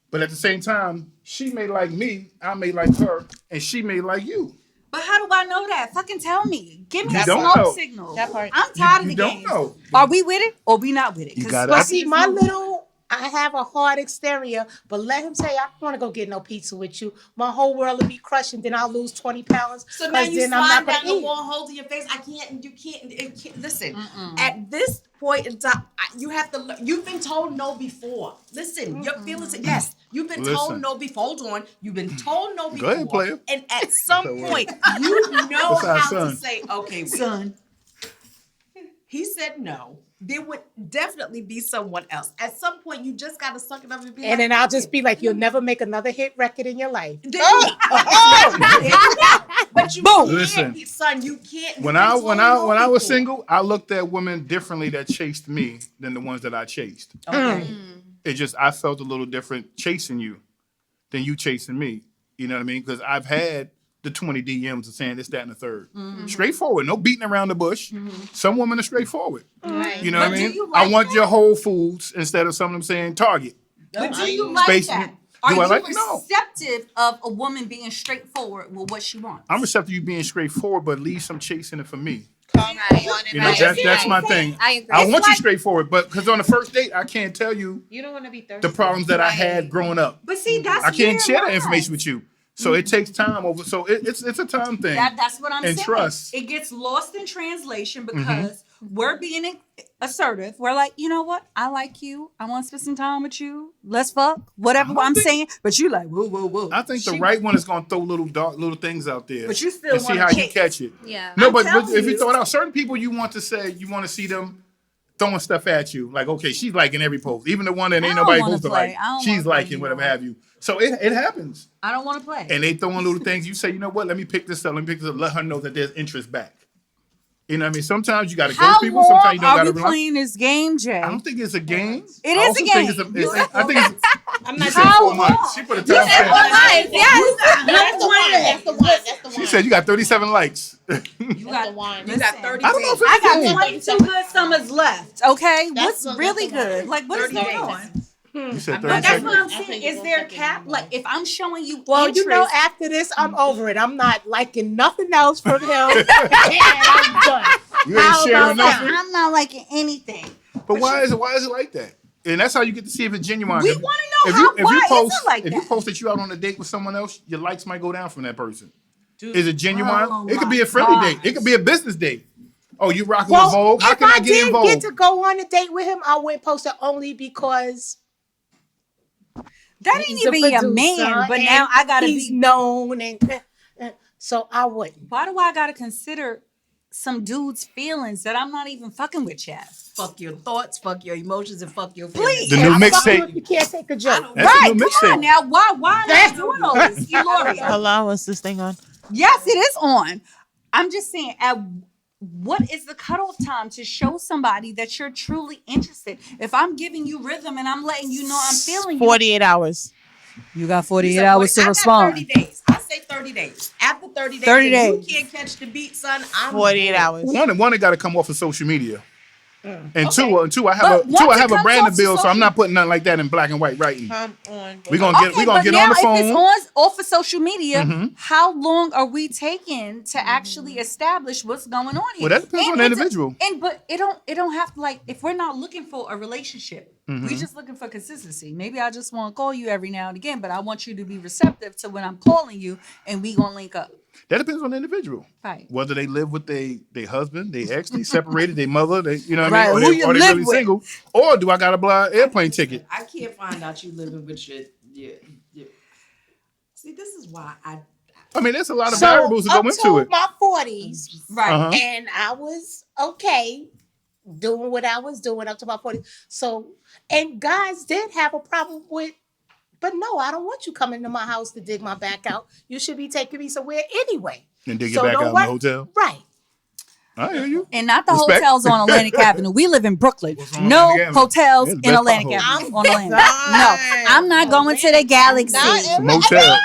But at the same time, she may like me, I may like her, and she may like you. But how do I know that? Fucking tell me. Give me You a don't smoke know. signal. That part. I'm tired of You the don't games. know. Are we with it or we not with it? You 'Cause gotta- I But can See, just my move. little, I have a hard exterior, but let him say, I don't want to go get no pizza with you. My whole world will be crushed, and then I'll lose 20 pounds. So now you then slide I'm not down the gonna eat. wall, holding your face. You can't. Listen, at this point in time, you have to learn. You've been told no before. Listen, your feelings, yes. You've been told Listen. no before. Hold on. You've been told no Go before. ahead, player. And at some That's point, you know That's our how son. to say, okay, wait. Son. He said no. There would definitely be someone else. At some point, you just got to suck it up and be And like, then I'll just okay. be like, you'll never make another hit record in your life. There you go. But you Boom. Listen. can't, son. You can't. When you've I been when told I no when I was before. single, I looked at women differently that chased me than the ones that I chased. Okay. It just I felt a little different chasing you than you chasing me. You know what I mean? Because I've had the 20 DMs of saying this, that, and the third. Straightforward, no beating around the bush. Some women are straightforward. Right. You know But what I do mean? you I like want that? your Whole Foods instead of some of them saying Target. But do you like Space- that? Do Are I you like it? No. receptive of a woman being straightforward with what she wants? I'm receptive to you being straightforward, but leave some chasing it for me. Come on You know, that's my thing. I agree. I It's want you like- straightforward, but because on the first date, I can't tell you You don't want to be thirsty. the problems that I had growing up. But see, that's I can't your share that life. information with you. So it takes time over. So it's a time thing. That's what I'm And saying. trust. It gets lost in translation because we're being assertive. We're like, you know what? I like you. I want to spend some time with you. Let's fuck. Whatever I'm saying. But you like, whoa, whoa, whoa. I think the right one is gonna throw little things out there. But you still and see wanna how you chase. catch it. Yeah. No, I'm but telling if you you. throw it out, certain people you want to see them throwing stuff at you. Like, okay, she's liking every post, even the one that I ain't don't nobody wanna supposed to play. like. I don't She's wanna play liking whatever anymore. have you. So it happens. I don't want to play. And they throwing little things. You say, you know what? Let me pick this up. Let her know that there's interest back. You know what I mean? Sometimes you got to How ghost people. long Sometimes you don't are got we to rely. playing this game, Jay? I don't think it's a game. It I is also a think game. I think it's. I'm You not said How 4 long? months. She put a You time said stamp. 4 months. Yes. That's the one. That's the one. That's the one. She said you got 37 likes. You That's the one. You got 30 I don't know if days. I got it's a game. 22 good summers left. Okay, That's what's the- really that's the good? one. Like, what is 30 going days. on? You said But 30 That's seconds. what I'm I'll saying. take it Is one there a second cap? anymore. Like, if I'm showing you Well, interest, you know, after this, I'm over it. I'm not liking nothing else from him. And I'm done. You ain't How sharing about that? nothing. I'm not liking anything. But why is it like that? And that's how you get to see if it's genuine. We If- wanna know if how- you, if why you is post, it like if you that? post that you out on a date with someone else, your likes might go down from that person. Is it genuine? Oh It could be my a friendly gosh. date. It could be a business date. Oh, you rocking Well, with Vogue? How if can I I get did involved? get to go on a date with him, I wouldn't post it only because That ain't he's a even your producer man. But and now I gotta he's be. known, and so I wouldn't. Why do I gotta consider some dude's feelings that I'm not even fucking with yet? Fuck your thoughts, fuck your emotions, and fuck your feelings. Please. The new I fuck you if mixtape. you can't take a joke. That's Right, a new come on mixtape. now. Why am I doing all this, Eloria? Hello, is this thing on? Yes, it is on. I'm just saying, at what is the cutoff time to show somebody that you're truly interested? If I'm giving you rhythm and I'm letting you know I'm feeling you, 48 hours. you got You 48 said hours 40 to I respond. got 30 days. I say 30 days. After 30 days, 30 if days. you can't catch the beat, son, I'm 48 good. hours. One, it got to come off of social media. And Okay. two, I But have once it a comes brand off to build, so I'm social- not putting nothing like that in black and white writing. Come on. We gonna get Okay, but get now on the phone. if it's on off of social media, Mhm. how long are we taking to actually establish what's going on here? Well, that depends on the it's a- individual. but it don't have to, like, if we're not looking for a relationship, Mm-hmm. we just looking for consistency. Maybe I just want to call you every now and again, but I want you to be receptive to when I'm calling you and we gonna link up. That depends on the individual. Right. Whether they live with their husband, their ex, they separated, their mother, they, you know what Right, I mean? who Or you they live really with. single. Or do I got to buy an airplane ticket? I can't find out you living with your. See, this is why I mean, there's a lot of So variables that up go into to it. my 40s, Right. Uh-huh. and I was okay doing what I was doing up to my 40s. So, and guys did have a problem with, but no, I don't want you coming to my house to dig my back out. You should be taking me somewhere anyway. And dig it So back don't out in worry- the hotel. Right. I hear you. And not the Respect. hotels on Atlantic Avenue. We live in Brooklyn. wrong with No Atlantic Avenue? hotels It's the in best Atlantic pothole. Avenue. On Atlantic. No, I'm not going to the Galaxy. It's a motel.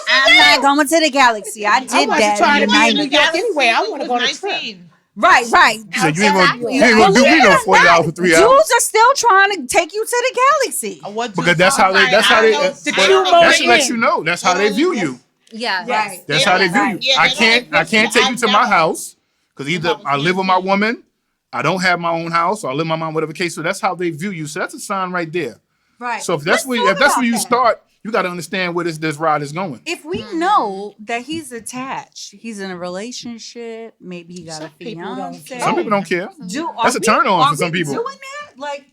I'm not going to the Galaxy. I I did wasn't that trying in to the be in New 90s. York anyway. I want to go on a trip. 19. Right. So you ain't gonna do Believe me it no or $40 not, for 3 hours. Dudes are still trying to take you to the Galaxy. Because that's how they. That should let you know. That's how they view you. Yeah. Right. That's how they view you. Yeah, I they can't don't take you I've to my never- house because either I live with my woman, I don't have my own house, or I live with my mom, whatever case. So that's how they view you. So that's a sign right there. Right. So if that's where you start, you got to understand where this ride is going. If we know that he's attached, he's in a relationship, maybe he got Some a people don't fiance. care. Some people don't care. Are That's a turn on are for some we people. Doing that? Like,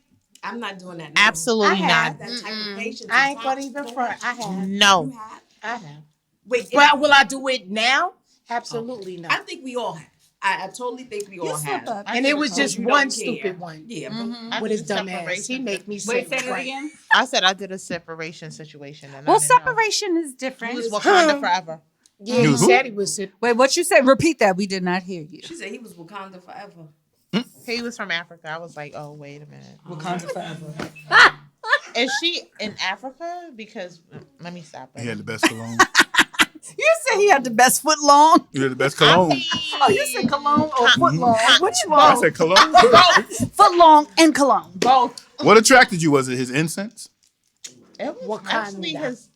I'm not doing that. No. Absolutely I have not. that type of patience. I ain't gonna even front. I have. No. I have. Wait, But will I do it now? Absolutely I not. think we all have. I totally think we all slip have. up. And it was just You don't one care. stupid one. Yeah, I With did his a dumb ass. separation. He make me wait, sick. say that Right. again. I said I did a separation situation. And Well, I didn't know. separation is He different. was Wakanda forever. Yeah, he Who? said he was sick. Wait, what you said? Repeat that. We did not hear you. she said he was Wakanda forever. He was from Africa. I was like, oh, wait a minute. Wakanda forever. Is she in Africa? Because let me stop it. He had the best cologne. You said he had the best foot long. He had the best cologne. Oh, you said cologne or foot long? Which I one? said cologne. Foot long and cologne. Both. What attracted you? Was it his incense? It was actually his.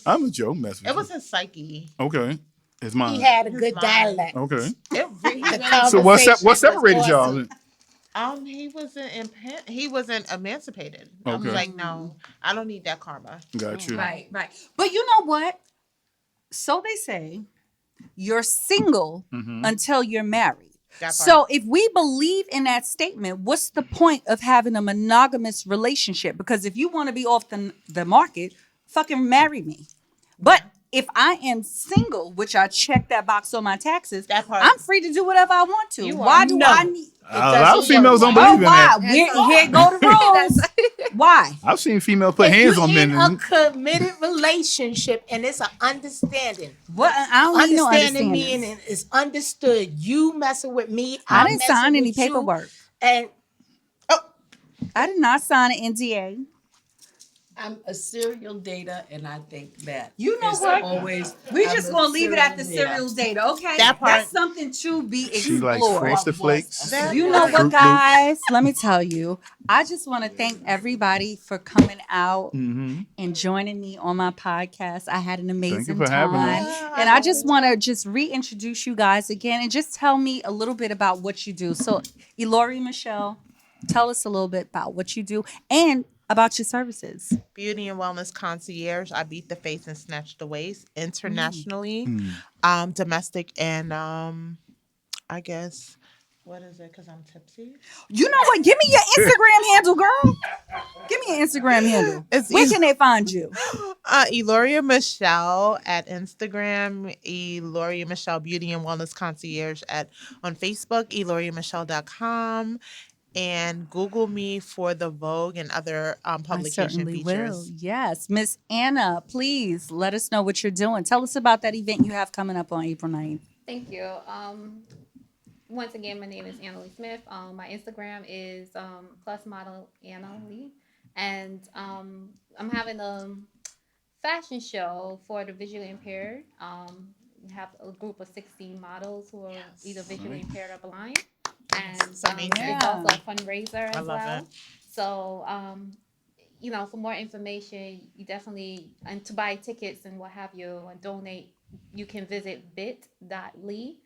I'm a joke mess with It you. was his psyche. Okay. It's mine. He had a His good mind. dialect. Okay. The So what conversation separated was y'all? awesome. He wasn't emancipated. I was Okay. like, no, I don't need that karma. Got you. Right. But you know what? So they say you're single until you're married. That part. So if we believe in that statement, what's the point of having a monogamous relationship? Because if you want to be off the market, fucking marry me. But if I am single, which I check that box on my taxes, That part. I'm free to do whatever I want to. You Why are. do No. I need? A lot of females don't Oh, believe in why? that. Here go the rules. Why? I've seen females put If hands you on men. in a committed relationship and it's an understanding. What? I don't need no Understanding understanding. meaning is understood. You messing with me. I I'm didn't messing sign any with you, paperwork. And I did not sign an NDA. I'm a serial dater, and I think that You know it's what? always We're I'm just a gonna leave it at the serial serial data, okay? That part- That's something to be She likes explored. Frosted Flakes. You know Fruit what, Loops. guys? Let me tell you. I just want to thank everybody for coming out and joining me on my podcast. I had an amazing for having time, us. and I just want to just reintroduce you guys again and just tell me a little bit about what you do. So, Eloria Michelle, tell us a little bit about what you do and about your services. Beauty and wellness concierge. I beat the face and snatch the waist internationally, domestic, and I guess what is it? Because I'm tipsy. You know what? Give me your Instagram handle, girl. Give me your Instagram handle. It's Where can they find you? Eloria Michelle at Instagram, Eloria Michelle Beauty and Wellness Concierge on Facebook, EloriaMichelle.com, and Google me for the Vogue and other I publication certainly features. will. Yes. Miss Anna, please let us know what you're doing. Tell us about that event you have coming up on April 9th. Thank you. Once again, my name is Anna Lee Smith. My Instagram is plus model Anna Lee, and I'm having a fashion show for the visually impaired. We have a group of 16 models who are either visually impaired or blind, and amazing. it's also a fundraiser as love well. it. So, for more information, you definitely, and to buy tickets and what have you, and donate, you can visit bit.ly/not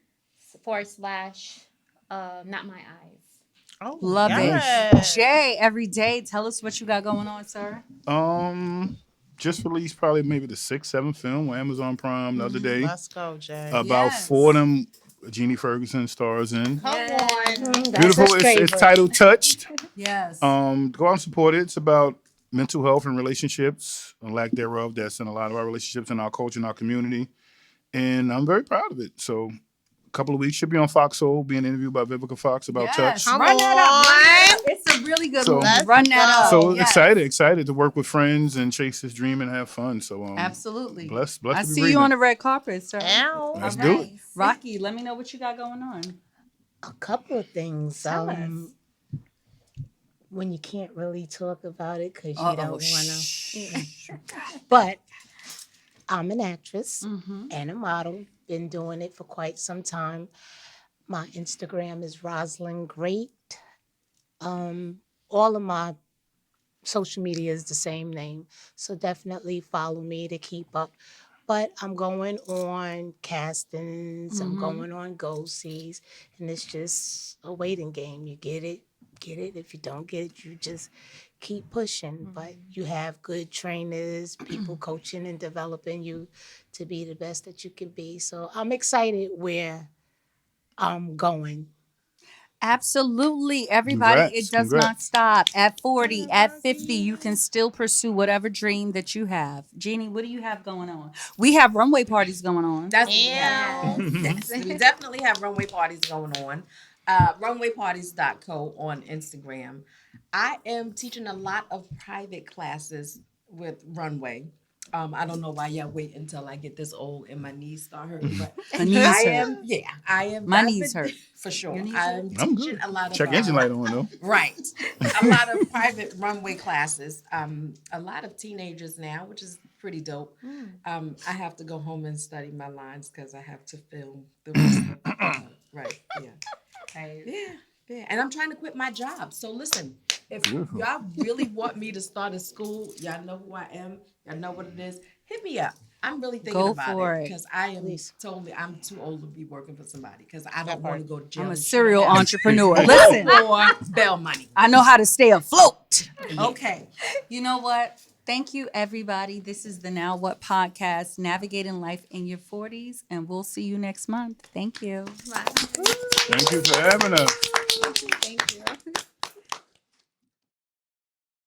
my eyes. Oh, Love yes. it. Jay, every day, tell us what you got going on, sir. Just released probably maybe the 6th, 7th film on Amazon Prime the other day. Let's go, Jay. About Yes. 4 of them Jeannie Ferguson stars in. Come on. Beautiful. It's titled Touched. Yes. Go out and support it. It's about mental health and relationships, and lack thereof. That's in a lot of our relationships in our culture and our community. And I'm very proud of it. So a couple of weeks should be on Foxhole, being interviewed by Vivica Fox about Yes. touch. Come Run that up. Run that on. up. It's a really good So- movie. Let's Run that go. up. So Yes. excited to work with friends and chase this dream and have fun. So Absolutely. blessed I to be see breathing. you on the red carpet, sir. Ow. Let's All do right. it. Rocky, let me know what you got going on. A couple of things. Tell us. When you can't really talk about it because you Uh-oh, don't want shh. to. But I'm an actress Mm-hmm. and a model. Been doing it for quite some time. My Instagram is Rosalind Great. All of my social media is the same name. So definitely follow me to keep up. But I'm going on castings, I'm going on go sees, and it's just a waiting game. You get it, get it. If you don't get it, you just keep pushing. But you have good trainers, people coaching and developing you to be the best that you can be. So I'm excited where I'm going. Absolutely, everybody. Congrats, It does not congrats. stop. At 40, at 50, you can still pursue whatever dream that you have. Jeannie, what do you have going on? We have runway parties going on. That's what we have. Yes. Yes, we definitely have runway parties going on. Runwayparties.co on Instagram. I am teaching a lot of private classes with runway. I don't know why y'all wait until I get this old and my knees start hurting, but Her knees I hurt. I am. My I've knees been- hurt. for sure. Your knees I'm I'm teaching good. a lot of Check engine light on though. right, a lot of private runway classes. A lot of teenagers now, which is pretty dope. I have to go home and study my lines because I have to film the rest of right. Yeah. Yeah. And I'm trying to quit my job. So listen, if y'all really want me to start a school, y'all know who I am, y'all know what it is, hit me up. I'm really thinking Go about for it it. because I am Please. I'm too old to be working for somebody because I don't That want to part. go to jail. I'm a and shouldn't serial have entrepreneur. Listen, for bail money. I know how to stay afloat. Okay. You know what? Thank you, everybody. This is the Now What podcast, navigating life in your 40s, and we'll see you next month. Thank you. Thank you for having us.